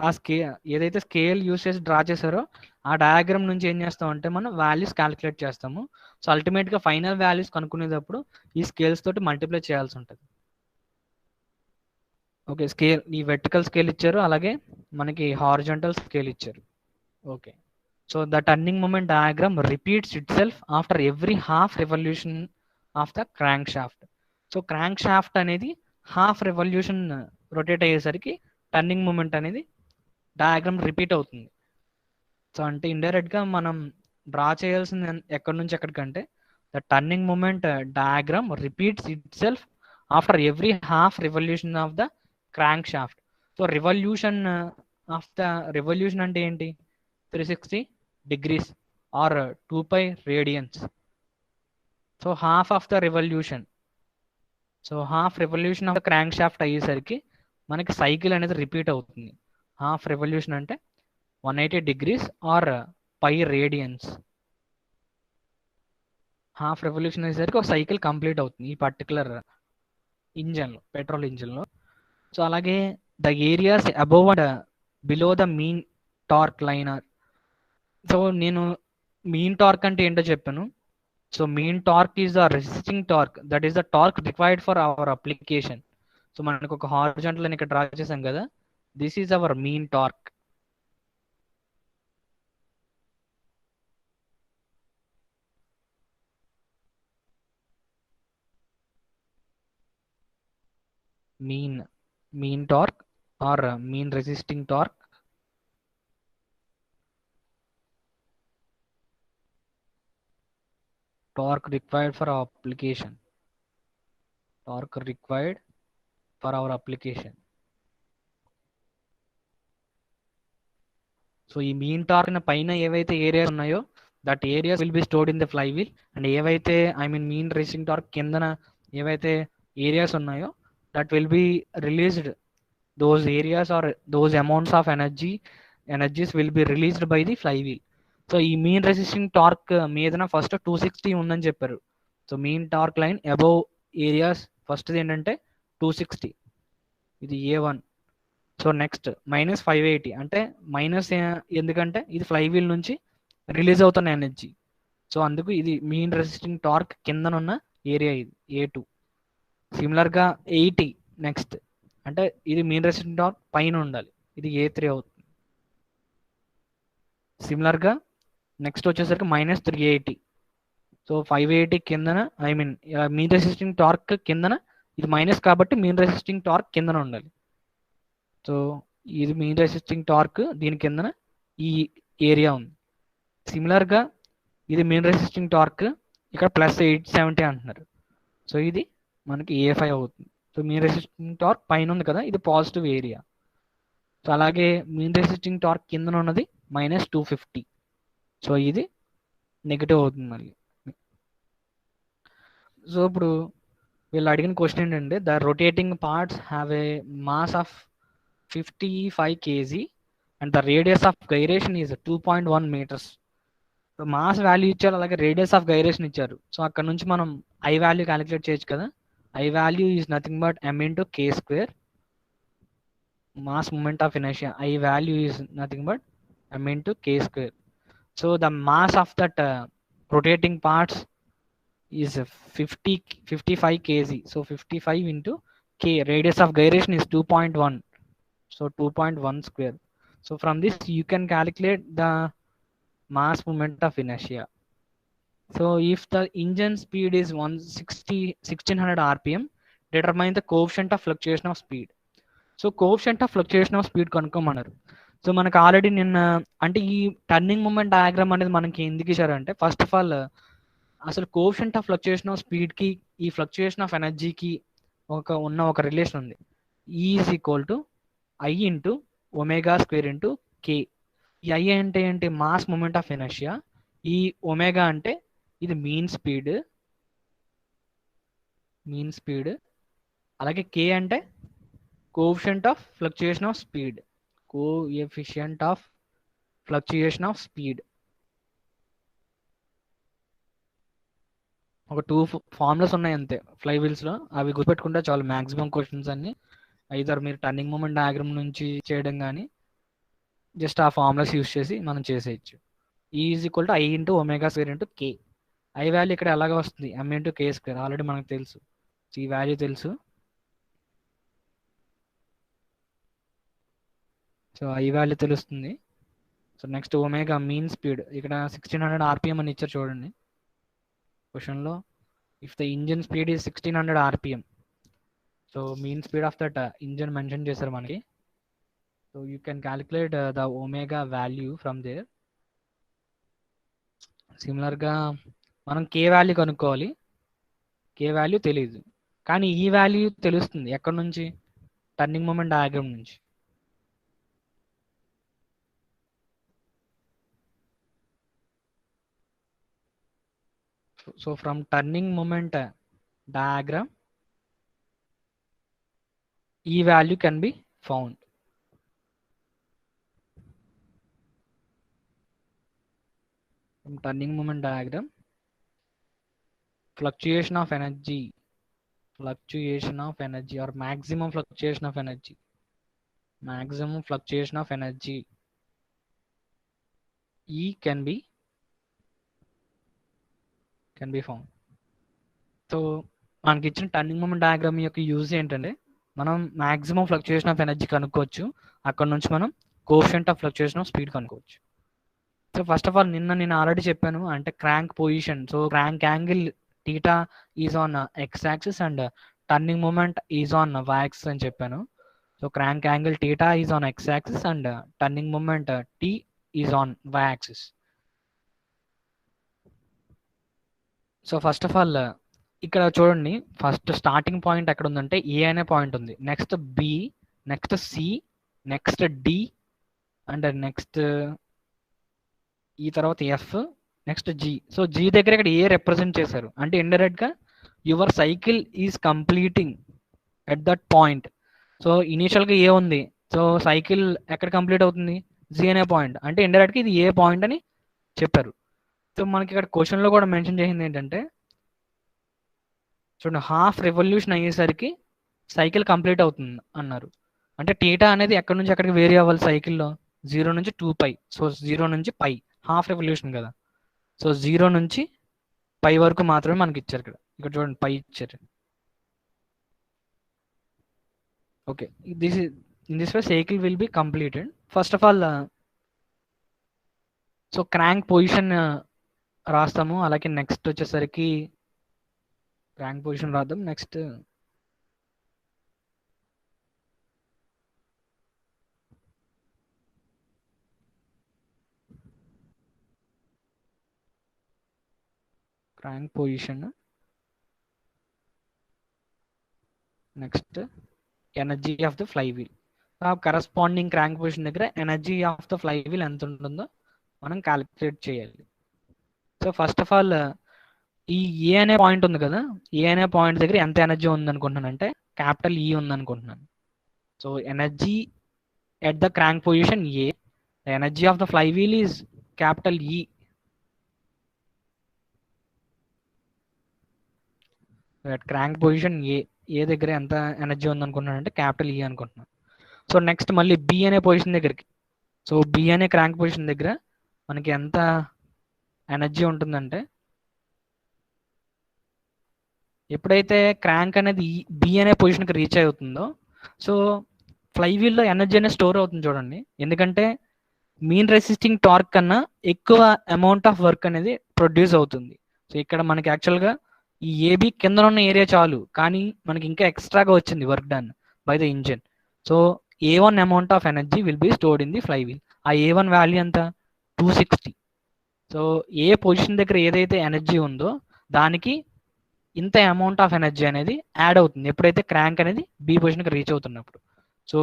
ఆ ఏదైతే స్కేల్ యూస్ చేసి డ్రా చేశారో ఆ డయాగ్రామ్ నుంచి ఏం చేస్తాం అంటే మనం వాల్యూస్ క్యాలిక్యులేట్ చేస్తాము. సో అల్టిమేట్గా ఫైనల్ వాల్యూస్ కనుక్కునేటప్పుడు ఈ స్కేల్స్ తోటి మల్టిప్లై చేయాల్సి ఉంటుంది. ఓకే, స్కేల్, ఈ వెర్టికల్ స్కేల్ ఇచ్చారు, అలాగే మనకి హారిజాంటల్ స్కేల్ ఇచ్చారు. Okay, so the turning moment diagram repeats itself after every half revolution of the crankshaft. So crankshaft అనేది హాఫ్ రెవల్యూషన్ రొటేట్ అయ్యేసరికి టర్నింగ్ మూమెంట్ అనేది diagram repeat అవుతుంది. So అంటే ఇండైరెక్ట్గా మనం డ్రా చేయాల్సింది ఎక్కడి నుంచి ఎక్కడికంటే the turning moment diagram repeats itself after every half revolution of the crankshaft. So revolution అంటే ఏంటి? 360 degrees or 2π radians. So half of the revolution, so half revolution of the crankshaft అయ్యేసరికి మనకి cycle అనేది repeat అవుతుంది. Half revolution అంటే 180 degrees or π radians. Half revolution అయ్యేసరికి ఒక cycle complete అవుతుంది ఈ పర్టికులర్ ఇంజన్లో, పెట్రోల్ ఇంజన్లో. సో అలాగే the areas above and below the mean torque liner. So నేను మీన్ టార్క్ అంటే ఏంటో చెప్పాను. So mean torque is the resisting torque, that is the torque required for our application. So మనకు ఒక horizontal ఇక్కడ draw చేసాం కదా, this is our mean torque. mean torque or mean resisting torque. Torque required for our application. Torque required for our application. So ఈ mean torque పైన ఏవైతే areas ఉన్నాయో that areas will be stored in the flywheel. And ఏవైతే mean resisting torque కిందన ఏవైతే areas ఉన్నాయో that will be released, those areas or those amounts of energies will be released by the flywheel. So ఈ mean resisting torque మీదన first 260 ఉందని చెప్పారు. So mean torque line above areas first ఏంటంటే 260, ఇది A1. So next -580 అంటే minus, ఎందుకంటే ఇది flywheel నుంచి రిలీజ్ అవుతున్న ఎనర్జీ. సో అందుకు ఇది మీన్ రెసిస్టింగ్ టార్క్ కిందనున్న ఏరియా, ఇది A2. సిమిలర్గా 80 నెక్స్ట్, అంటే ఇది మీన్ రెసిస్టింగ్ టార్క్ పైన ఉండాలి, ఇది A3 అవుతుంది. సిమిలర్గా నెక్స్ట్ వచ్చేసరికి -380. సో 580 కిందన, I mean mean resisting torque కిందన, ఇది మైనస్ కాబట్టి మీన్ రెసిస్టింగ్ టార్క్ కిందన ఉండాలి. సో ఇది మీన్ రెసిస్టింగ్ టార్క్, దీని కిందన ఈ ఏరియా ఉంది. సిమిలర్గా ఇది మీన్ రెసిస్టింగ్ టార్క్, ఇక్కడ +870 అంటున్నారు. సో ఇది మనకి A5 అవుతుంది. సో మీన్ రెసిస్టింగ్ టార్క్ పైన ఉంది కదా, ఇది పాజిటివ్ ఏరియా. సో అలాగే మీన్ రెసిస్టింగ్ టార్క్ కింద ఉన్నది -250. సో ఇది నెగిటివ్ అవుతుంది మళ్ళీ. సో ఇప్పుడు వీళ్ళు అడిగిన క్వశ్చన్ ఏంటంటే, the rotating parts have a mass of 55 kg and the radius of gyration is 2.1 meters. So mass value ఇచ్చారు, అలాగే రేడియస్ ఆఫ్ గైరేషన్ ఇచ్చారు. సో అక్కడ నుంచి మనం ఐ వాల్యూ క్యాలిక్యులేట్ చేయొచ్చు కదా. I value is nothing but m×k². Mass moment of inertia, I value is nothing but m×k². So the mass of that rotating parts is 55 kg. So 55 into k, radius of gyration is 2.1. So 2.1 square. So from this you can calculate the mass moment of inertia. So if the engine speed is 1600 rpm, determine the coefficient of fluctuation of speed. So coefficient of fluctuation of speed కనుక్కోమన్నారు. So మనకు already నిన్న, అంటే ఈ turning moment diagram అనేది మనకి ఎందుకు ఇచ్చారంటే, first of all అసలు కోఎఫిషియంట్ ఆఫ్ ఫ్లక్చుయేషన్ ఆఫ్ స్పీడ్కి ఈ ఫ్లక్చుయేషన్ ఆఫ్ ఎనర్జీకి ఒక రిలేషన్ ఉంది. E is equal to I×ω² K. ఈ I అంటే ఏంటి? Mass moment of inertia. ఈ ఒమేగా అంటే ఇది మీన్ స్పీడ్. అలాగే K అంటే coefficient of fluctuation of speed. ఒక 2 ఫార్ములాస్ ఉన్నాయి అంతే ఫ్లై వీల్స్లో, అవి గుర్తుపెట్టుకుంటే చాలు. మ్యాక్సిమం క్వశ్చన్స్ అన్ని ఐదర్ మీరు టర్నింగ్ మూమెంట్ డయాగ్రామ్ నుంచి చేయడం కానీ, జస్ట్ ఆ ఫార్ములాస్ యూస్ చేసి మనం చేసేయచ్చు. E is equal to I×ω² K. I value ఇక్కడ ఎలాగ వస్తుంది? m×k². ఆల్రెడీ మనకు తెలుసు, ఈ వాల్యూ తెలుసు. సో ఐ వాల్యూ తెలుస్తుంది. So next omega mean speed, ఇక్కడ 1600 rpm అని ఇచ్చారు చూడండి క్వశ్చన్లో. If the engine speed is 1600 rpm, so mean speed of that engine mention చేశారు మనకి. So you can calculate the omega value from there. సిమిలర్గా మనం కే వాల్యూ కనుక్కోవాలి. కే వాల్యూ తెలియదు, కానీ ఈ వాల్యూ తెలుస్తుంది. ఎక్కడి నుంచి? టర్నింగ్ మూమెంట్ డయాగ్రామ్ నుంచి. So from turning moment diagram, E value can be found. From turning moment diagram, fluctuation of energy or maximum fluctuation of energy, E can be found. So మనకి ఇచ్చిన turning moment diagram యొక్క use ఏంటంటే, మనం maximum fluctuation of energy కనుక్కోవచ్చు. అక్కడ నుంచి మనం coefficient of fluctuation of speed కనుక్కోవచ్చు. సో ఫస్ట్ ఆఫ్ ఆల్ నేను ఆల్రెడీ చెప్పాను, అంటే crank position. So crank angle theta is on X axis and turning moment is on Y axis అని చెప్పాను. So crank angle theta is on X axis and turning moment T is on Y axis. So first of all ఇక్కడ చూడండి, first starting point ఎక్కడ ఉందంటే ఏ అనే point ఉంది, next B, next C, next D, and next E తర్వాత F, next G. So G దగ్గర ఇక్కడ A represent చేశారు అంటే ఇండైరెక్ట్ గా your cycle is completing at that point. So initial గా ఏ ఉంది, సో సైకిల్ ఎక్కడ కంప్లీట్ అవుతుంది? జి అనే పాయింట్. అంటే ఇండైరెక్ట్ గా ఇది ఏ పాయింట్ అని చెప్పారు. సో మనకి ఇక్కడ క్వశ్చన్లో కూడా మెన్షన్ చేసింది ఏంటంటే, చూడండి, హాఫ్ రెవల్యూషన్ అయ్యేసరికి సైకిల్ కంప్లీట్ అవుతుంది అన్నారు. అంటే టీటా అనేది ఎక్కడి నుంచి ఎక్కడికి వేరీ అవ్వాలి సైకిల్లో? 0 నుంచి 2π. సో 0 నుంచి π, హాఫ్ రెవల్యూషన్ కదా. సో 0 నుంచి π వరకు మాత్రమే మనకి ఇచ్చారు ఇక్కడ. ఇక్కడ చూడండి π ఇచ్చారు. Okay, this is in this way cycle will be completed. First of all so crank position రాస్తాము. అలాగే నెక్స్ట్ వచ్చేసరికి క్రాంక్ పొజిషన్ రాద్దాం. Next crank position, next energy of the flywheel. ఆ కరస్పాండింగ్ క్రాంక్ పొజిషన్ దగ్గర energy of the flywheel ఎంత ఉంటుందో మనం calculate చేయాలి. సో ఫస్ట్ ఆఫ్ ఆల్ ఈ ఏ అనే పాయింట్ ఉంది కదా, ఏ అనే పాయింట్ దగ్గర ఎంత ఎనర్జీ ఉంది అనుకుంటున్నాను అంటే క్యాపిటల్ ఈ ఉంది అనుకుంటున్నాను. So energy at the crank position A, the energy of the flywheel is capital E. Crank position A దగ్గర ఎంత ఎనర్జీ ఉంది అనుకుంటున్నాను అంటే క్యాపిటల్ ఈ అనుకుంటున్నాను. సో నెక్స్ట్ మళ్ళీ బి అనే పొజిషన్ దగ్గరికి, సో బి అనే క్రాంక్ పొజిషన్ దగ్గర మనకి ఎంత ఎనర్జీ ఉంటుందంటే, ఎప్పుడైతే క్రాంక్ అనేది బి అనే పొజిషన్కి రీచ్ అవుతుందో సో ఫ్లై వీల్లో ఎనర్జీ అనేది స్టోర్ అవుతుంది చూడండి. ఎందుకంటే మీన్ రెసిస్టింగ్ టార్క్ కన్నా ఎక్కువ అమౌంట్ ఆఫ్ వర్క్ అనేది ప్రొడ్యూస్ అవుతుంది. సో ఇక్కడ మనకి యాక్చువల్గా ఈ ఏబి కింద ఉన్న ఏరియా చాలు, కానీ మనకి ఇంకా ఎక్స్ట్రాగా వచ్చింది work done by the engine. So A1 amount of energy will be stored in the flywheel. ఆ A1 వాల్యూ ఎంత? 260. సో ఏ పొజిషన్ దగ్గర ఏదైతే ఎనర్జీ ఉందో దానికి ఇంత అమౌంట్ ఆఫ్ ఎనర్జీ అనేది యాడ్ అవుతుంది ఎప్పుడైతే క్రాంక్ అనేది బి పొజిషన్కి రీచ్ అవుతున్నప్పుడు. సో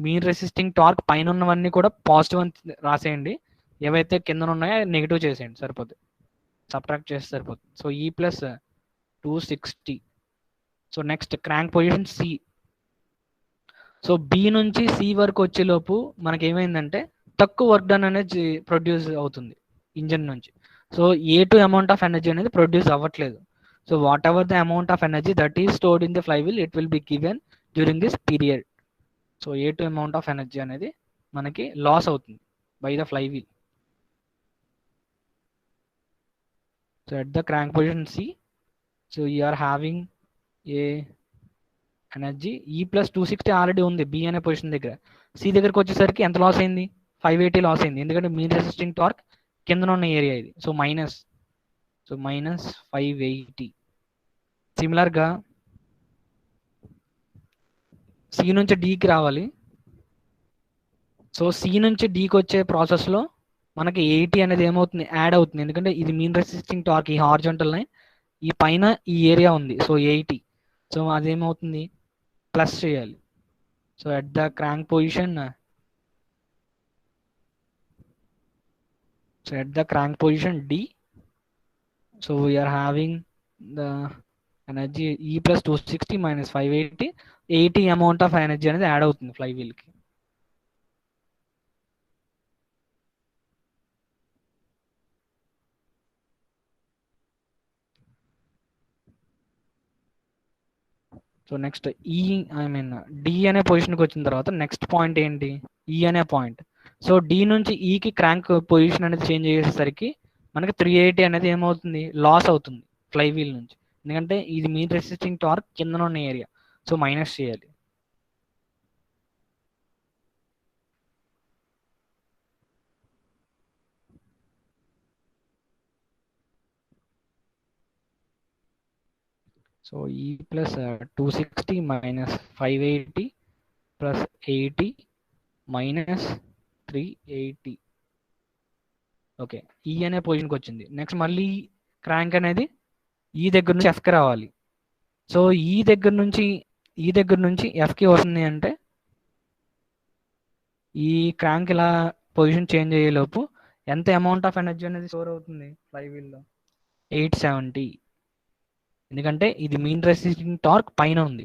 మీన్ రెసిస్టింగ్ టార్క్ పైన ఉన్నవన్నీ కూడా పాజిటివ్ అని రాసేయండి, ఏవైతే కింద ఉన్నాయో నెగిటివ్ చేసేయండి, సరిపోతుంది, సబ్ట్రాక్ట్ చేస్తే సరిపోతుంది. So E plus 260. So next crank position C. So B నుంచి సి వరకు వచ్చేలోపు మనకి ఏమైందంటే తక్కువ వర్క్ డన్ అనేది ప్రొడ్యూస్ అవుతుంది ఇంజన్ నుంచి. So A2 amount of energy అనేది ప్రొడ్యూస్ అవ్వట్లేదు. So whatever the amount of energy that is stored in the flywheel it will be given during this period. So A2 amount of energy అనేది మనకి loss అవుతుంది by the flywheel. So at the crank position C, so you are having a energy E plus 260 already ఉంది B అనే position దగ్గర. C దగ్గరకు వచ్చేసరికి ఎంత loss అయింది? 580 లాస్ అయింది, ఎందుకంటే మీన్ రెసిస్టింగ్ టార్క్ కింద ఉన్న ఏరియా ఇది. So minus 580. సిమిలర్గా సి నుంచి డీకి రావాలి. సో సి నుంచి డీకి వచ్చే ప్రాసెస్లో మనకి 80 అనేది ఏమవుతుంది? యాడ్ అవుతుంది, ఎందుకంటే ఇది మీన్ రెసిస్టింగ్ టార్క్, ఈ హార్జాంటల్ లైన్, ఈ పైన ఈ ఏరియా ఉంది. సో 80. సో అదేమవుతుంది? ప్లస్ చేయాలి. So at the crank position, so at the crank position D, so we are having the energy E plus 260 minus 580, 80 amount of energy అనేది add అవుతుంది fly వీల్కి. So next D అనే పొజిషన్కి వచ్చిన తర్వాత next point ఏంటి? ఈ అనే పాయింట్. సో డి నుంచి ఈకి క్రాంక్ పొజిషన్ అనేది చేంజ్ చేసేసరికి మనకి 380 అనేది ఏమవుతుంది? లాస్ అవుతుంది ఫ్లై వీల్ నుంచి, ఎందుకంటే ఇది మీన్ రెసిస్టింగ్ టార్క్ కింద ఉన్న ఏరియా. సో మైనస్ చేయాలి. So E plus 260 minus 580 plus 80 minus 380. Okay, ఈ అనే పొజిషన్కి వచ్చింది. నెక్స్ట్ మళ్ళీ క్రాంక్ అనేది ఈ దగ్గర నుంచి ఎఫ్కి రావాలి. సో ఈ దగ్గర నుంచి ఎఫ్కి వస్తుంది అంటే ఈ క్రాంక్ ఇలా పొజిషన్ చేంజ్ అయ్యేలోపు ఎంత అమౌంట్ ఆఫ్ ఎనర్జీ అనేది స్టోర్ అవుతుంది ఫ్లై వీల్లో? 870. ఎందుకంటే ఇది మీన్ రెసిస్టింగ్ టార్క్ పైన ఉంది.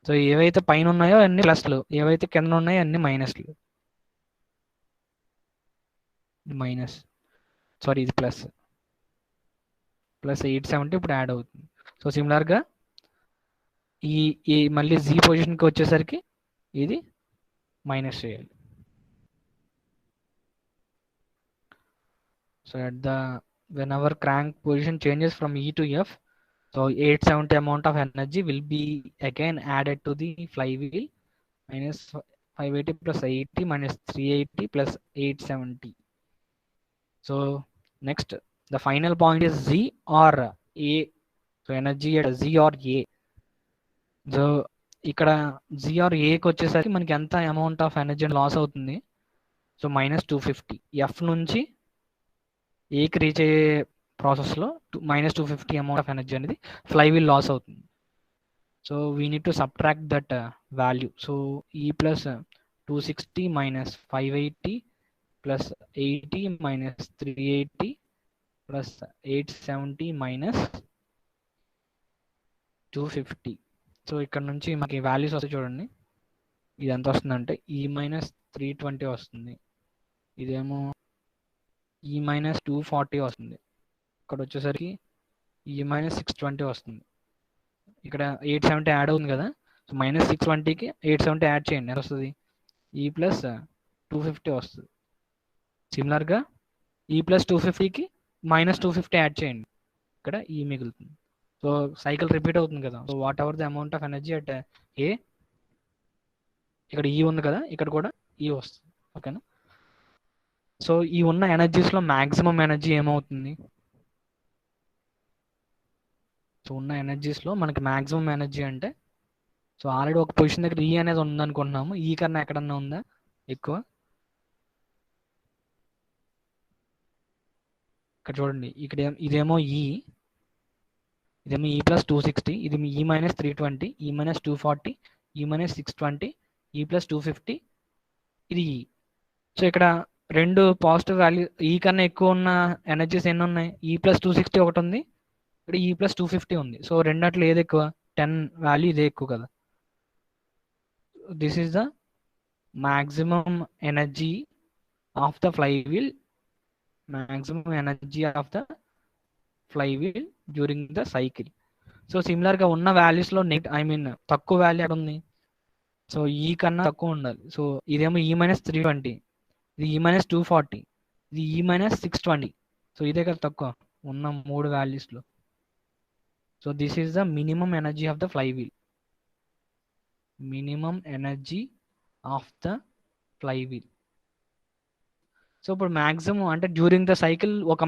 సో ఏవైతే పైన ఉన్నాయో అన్ని ప్లస్లు, ఏవైతే కింద ఉన్నాయో అన్ని మైనస్లు. మైనస్ సారీ ఇది ప్లస్ 870 ఇప్పుడు యాడ్ అవుతుంది. సో సిమిలర్గా ఈ ఈ మళ్ళీ జీ పొజిషన్కి వచ్చేసరికి ఇది మైనస్ చేయాలి. So at the whenever crank position changes from E to F, so 870 amount of energy will be again added to the flywheel, minus 580 plus 80 minus 380 plus 870. So next the final point is Z or A. So energy at Z or A. So ఇక్కడ G are ఏకి వచ్చేసరికి మనకి ఎంత amount of energy loss అవుతుంది? So -250. F నుంచి ఏకి reach అయ్యే ప్రాసెస్లో -250 అమౌంట్ ఆఫ్ ఎనర్జీ అనేది ఫ్లైవీల్ లాస్ అవుతుంది. So we need to subtract that value. So E plus 260 minus 580 plus 80 minus 380 plus 870 minus 250. So ఇక్కడ నుంచి మనకి వాల్యూస్ వస్తాయి చూడండి. ఇది ఎంత వస్తుందంటే ఈ -320 వస్తుంది, ఇదేమో ఈ -240 వస్తుంది, ఇక్కడ వచ్చేసరికి ఈ -620 వస్తుంది. ఇక్కడ 870 యాడ్ అవుతుంది కదా, సో -620కి 870 యాడ్ చేయండి, ఎంత వస్తుంది? ఈ ప్లస్ 250 వస్తుంది. సిమిలర్గా ఈ ప్లస్ 250కి -250 యాడ్ చేయండి, ఇక్కడ ఈ మిగులుతుంది. సో సైకిల్ రిపీట్ అవుతుంది కదా. So whatever the amount of energy at a, ఇక్కడ ఈ ఉంది కదా, ఇక్కడ కూడా ఈ వస్తుంది. ఓకేనా? సో ఈ ఉన్న ఎనర్జీస్లో మ్యాక్సిమం ఎనర్జీ ఏమవుతుంది? సో ఉన్న ఎనర్జీస్లో మనకి మ్యాక్సిమం ఎనర్జీ అంటే, సో ఆల్రెడీ ఒక పొజిషన్ దగ్గర ఈ అనేది ఉందనుకుంటున్నాము, ఈ కన్నా ఎక్కడన్నా ఉందా ఎక్కువ? ఇక్కడ చూడండి, ఇక్కడ ఇదేమో ఇదేమో ఈ ప్లస్ 260, ఇది ఈ -320, ఈ -240, ఈ -620, ఈ ప్లస్ 250, ఇది ఈ. సో ఇక్కడ రెండు పాజిటివ్ వాల్యూ, ఈ కన్నా ఎక్కువ ఉన్న ఎనర్జీస్ ఎన్ని ఉన్నాయి? ఈ ప్లస్ 260 ఒకటి ఉంది, ఇక్కడ ఈ ప్లస్ 250 ఉంది. సో రెండట్లో ఏది ఎక్కువ? 10 వాల్యూ ఇదే ఎక్కువ కదా. This is the maximum energy of the flywheel, maximum energy of the flywheel during the cycle. So సిమిలర్గా ఉన్న వాల్యూస్లో తక్కువ వాల్యూ ఎక్కడ ఉంది? సో ఈ కన్నా తక్కువ ఉండాలి. సో ఇదేమో ఈ -320, ఇది ఈ -240, ఇది ఈ -620. సో ఇదే కదా తక్కువ ఉన్న మూడు వాల్యూస్లో. So this is the minimum energy of the flywheel, minimum energy of the flywheel. So ఇప్పుడు మ్యాక్సిమం అంటే డ్యూరింగ్ ద సైకిల్ ఒక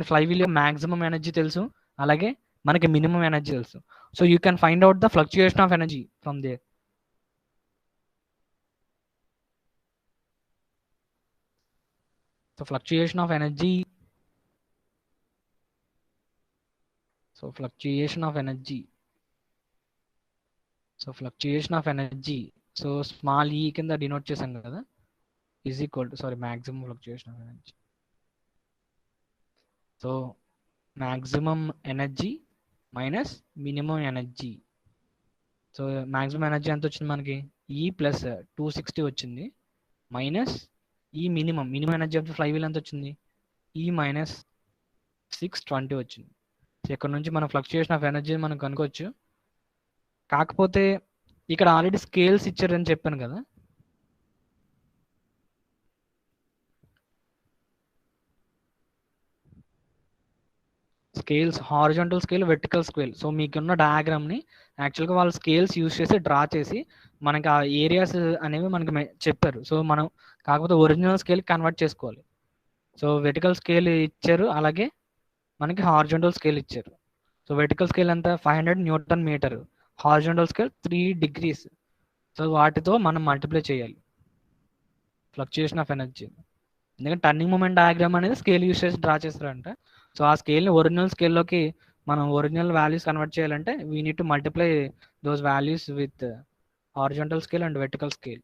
ఫ్లైవీల్ మ్యాక్సిమం ఎనర్జీ తెలుసు, అలాగే మనకి మినిమం ఎనర్జీ తెలుసు. So you can find out the fluctuation of energy from there. So fluctuation of energy, so small ఈ కింద denote చేసాం కదా, is equal to maximum fluctuation of energy. So maximum energy minus minimum energy. So maximum energy ఎంత వచ్చింది మనకి? ఈ plus 260 వచ్చింది, minus ఈ minimum energy of the flywheel ఎంత వచ్చింది? ఈ -620 వచ్చింది. సో ఇక్కడ నుంచి మనం ఫ్లక్చుయేషన్ ఆఫ్ ఎనర్జీ మనం కనుక్కోవచ్చు. కాకపోతే ఇక్కడ ఆల్రెడీ స్కేల్స్ ఇచ్చారని చెప్పాను కదా, scales horizontal scale, vertical scale. So మీకున్న డయాగ్రామ్ని యాక్చువల్గా వాళ్ళు స్కేల్స్ యూజ్ చేసి డ్రా చేసి మనకి ఆ ఏరియాస్ అనేవి మనకి చెప్పారు. సో మనం కాకపోతే ఒరిజినల్ స్కేల్ కన్వర్ట్ చేసుకోవాలి. సో వెర్టికల్ స్కేల్ ఇచ్చారు, అలాగే మనకి హారిజాంటల్ స్కేల్ ఇచ్చారు. సో వెర్టికల్ స్కేల్ ఎంత? 500 newton metre, horizontal scale 3 degrees. So వాటితో మనం మల్టిప్లై చేయాలి ఫ్లక్చుయేషన్ ఆఫ్ ఎనర్జీ. ఎందుకంటే టర్నింగ్ మూమెంట్ డయాగ్రామ్ అనేది స్కేల్ యూజ్ చేసి డ్రా చేస్తారంట. సో ఆ స్కేల్ని ఒరిజినల్ స్కేల్లోకి మనం ఒరిజినల్ వాల్యూస్ కన్వర్ట్ చేయాలంటే we need to multiply those values with horizontal scale and vertical scale.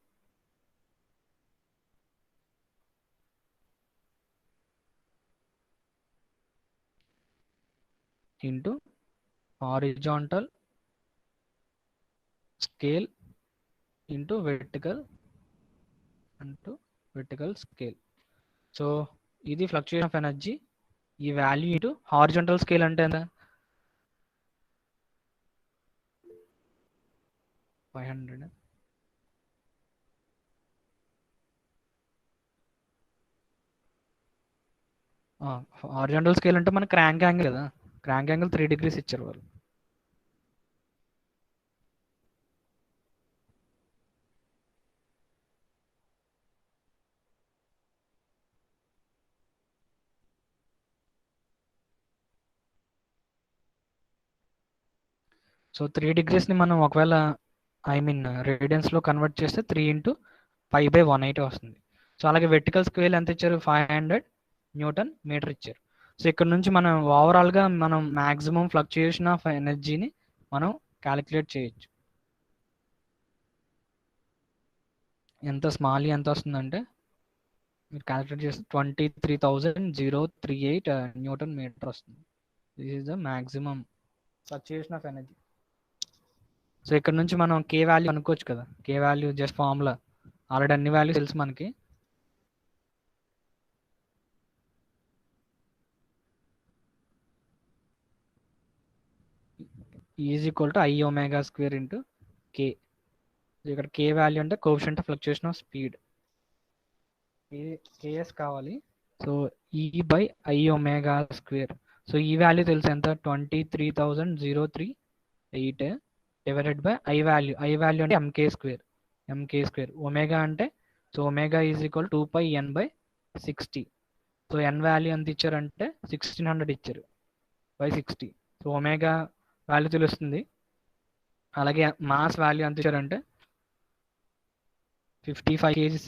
Into horizontal scale into vertical scale. So ఇది ఫ్లక్చుయేషన్ ఆఫ్ ఎనర్జీ ఈ వాల్యూ ఇంటూ హారిజంటల్ స్కేల్ అంటే ఎంత 500. హారిజంటల్ స్కేల్ అంటే మన crank angle కదా, crank angle 3 degrees ఇచ్చారు వాళ్ళు. So 3 degreesని మనం ఒకవేళ రేడియన్స్లో కన్వర్ట్ చేస్తే 3 ఇంటూ 5/180 వస్తుంది. సో అలాగే వెర్టికల్ స్కేల్ ఎంత ఇచ్చారు, 500 న్యూటన్ మీటర్ ఇచ్చారు. సో ఇక్కడ నుంచి మనం ఓవరాల్గా మనం మ్యాక్సిమం ఫ్లక్చుయేషన్ ఆఫ్ ఎనర్జీని మనం క్యాలిక్యులేట్ చేయొచ్చు. ఎంత స్మాల్ ఎంత వస్తుందంటే మీరు క్యాలిక్యులేట్ చేస్తే 23,038 న్యూటన్ మీటర్ వస్తుంది. This is the maximum fluctuation of energy. So ఇక్కడ నుంచి మనం కే వాల్యూ అనుకోవచ్చు కదా, K value just formula already అన్ని వాల్యూ తెలుసు మనకి. Is equal to I omega square into K. ఇక్కడ కే వాల్యూ అంటే coefficient of fluctuation of speed, KS కావాలి. So E/I omega square. So ఈ వాల్యూ తెలుసు ఎంత, 23,038 డివైడెడ్ బై ఐ వాల్యూ అంటే ఎంకే స్క్వేర్. ఒమేగా అంటే, so omega is equal 2πn/60. So N value ఎంత ఇచ్చారంటే 1600 ఇచ్చారు బై 60. సో ఒమేగా వాల్యూ తెలుస్తుంది. అలాగే మాస్ వాల్యూ ఎంత ఇచ్చారంటే 55 kgs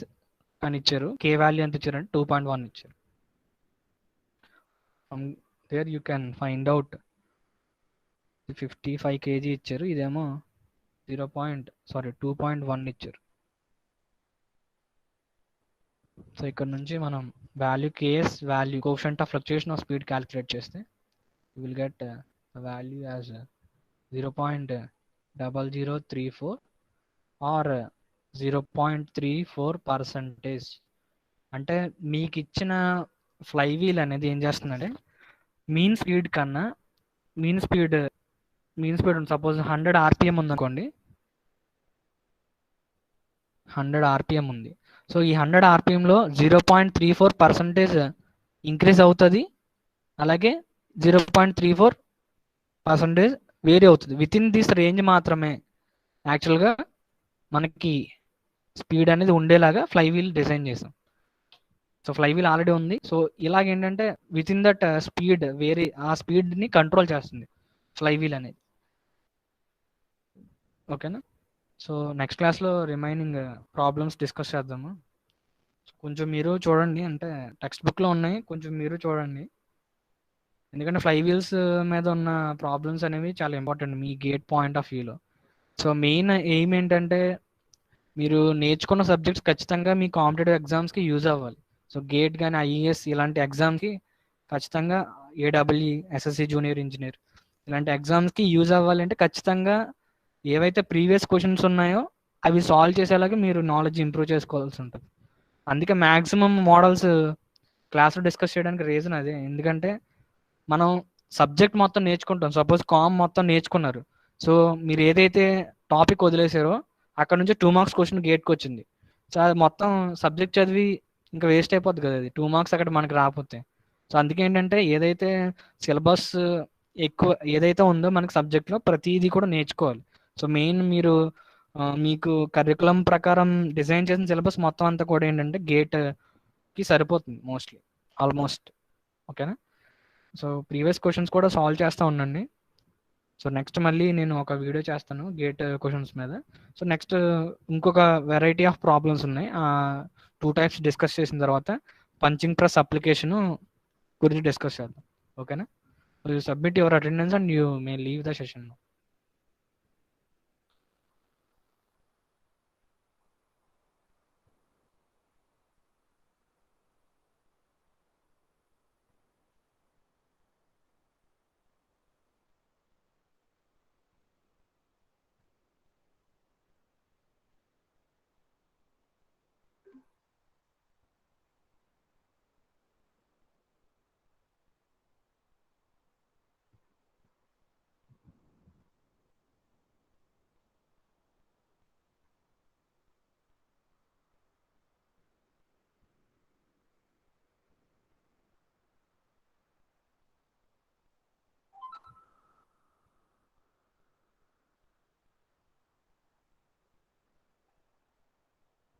అని ఇచ్చారు. కే వాల్యూ ఎంత ఇచ్చారంటే 2.1 ఇచ్చారు. From there you can find out 55 kg ఇచ్చారు, ఇదేమో 2.1 ఇచ్చారు. సో ఇక్కడ నుంచి మనం value KS value coefficient of fluctuation of speed calculate చేస్తే you will get value as 0.0034 or 0.34%. అంటే మీకు ఇచ్చిన ఫ్లైవీల్ అనేది ఏం చేస్తుందంటే మీన్ స్పీడ్ కన్నా మీన్ స్పీడ్ సపోజ్ 100 RPM ఉందనుకోండి, 100 RPM ఉంది. సో ఈ 100 RPMలో 0.34% ఇంక్రీజ్ అవుతుంది, అలాగే 0.34% వేరీ అవుతుంది. విత్ ఇన్ దిస్ రేంజ్ మాత్రమే యాక్చువల్గా మనకి స్పీడ్ అనేది ఉండేలాగా ఫ్లైవీల్ డిజైన్ చేసాం. సో ఫ్లైవీల్ ఆల్రెడీ ఉంది. సో ఇలాగేంటంటే విత్ ఇన్ దట్ స్పీడ్ వేరే ఆ స్పీడ్ని కంట్రోల్ చేస్తుంది ఫ్లైవీల్ అనేది. ఓకేనా. సో నెక్స్ట్ క్లాస్లో రిమైనింగ్ ప్రాబ్లమ్స్ డిస్కస్ చేద్దాము. కొంచెం మీరు చూడండి, అంటే టెక్స్ట్ బుక్లో ఉన్నాయి, కొంచెం మీరు చూడండి. ఎందుకంటే ఫ్లైవీల్స్ మీద ఉన్న ప్రాబ్లమ్స్ అనేవి చాలా important me gate point of వ్యూలో. సో మెయిన్ ఎయిమ్ ఏంటంటే మీరు నేర్చుకున్న సబ్జెక్ట్స్ ఖచ్చితంగా మీ కాంపిటేటివ్ ఎగ్జామ్స్కి యూజ్ అవ్వాలి. సో గేట్ కానీ ఐఏఎస్ ఇలాంటి ఎగ్జామ్కి ఖచ్చితంగా, ఏడబ్ల్యూ ఎస్ఎస్సి జూనియర్ ఇంజనీర్ ఇలాంటి ఎగ్జామ్స్కి యూజ్ అవ్వాలంటే ఖచ్చితంగా ఏవైతే ప్రీవియస్ క్వశ్చన్స్ ఉన్నాయో అవి సాల్వ్ చేసేలాగా మీరు నాలెడ్జ్ ఇంప్రూవ్ చేసుకోవాల్సి ఉంటుంది. అందుకే మ్యాక్సిమం మోడల్స్ క్లాస్లో డిస్కస్ చేయడానికి రీజన్ అదే. ఎందుకంటే మనం సబ్జెక్ట్ మొత్తం నేర్చుకుంటాం, సపోజ్ కామ్ మొత్తం నేర్చుకున్నారు. సో మీరు ఏదైతే టాపిక్ వదిలేసారో అక్కడ నుంచి 2 మార్క్స్ క్వశ్చన్ గేట్కి వచ్చింది. సో అది మొత్తం సబ్జెక్ట్ చదివి ఇంకా వేస్ట్ అయిపోద్ది కదా, అది 2 మార్క్స్ అక్కడ మనకి రాకపోతే. సో అందుకే ఏంటంటే ఏదైతే సిలబస్ ఎక్కువ ఏదైతే ఉందో మనకి సబ్జెక్ట్లో ప్రతిదీ కూడా నేర్చుకోవాలి. సో మెయిన్ మీరు మీకు కరికులం ప్రకారం డిజైన్ చేసిన సిలబస్ మొత్తం అంతా కూడా ఏంటంటే గేట్కి సరిపోతుంది ఆల్మోస్ట్. ఓకేనా. సో ప్రీవియస్ క్వశ్చన్స్ కూడా సాల్వ్ చేస్తూ ఉండండి. సో నెక్స్ట్ మళ్ళీ నేను ఒక వీడియో చేస్తాను గేట్ క్వశ్చన్స్ మీద. సో నెక్స్ట్ ఇంకొక వెరైటీ ఆఫ్ ప్రాబ్లమ్స్ ఉన్నాయి, 2 types డిస్కస్ చేసిన తర్వాత పంచింగ్ ప్రెస్ అప్లికేషన్ గురించి డిస్కస్ చేద్దాం. ఓకేనా. You submit your attendance and you may leave the session.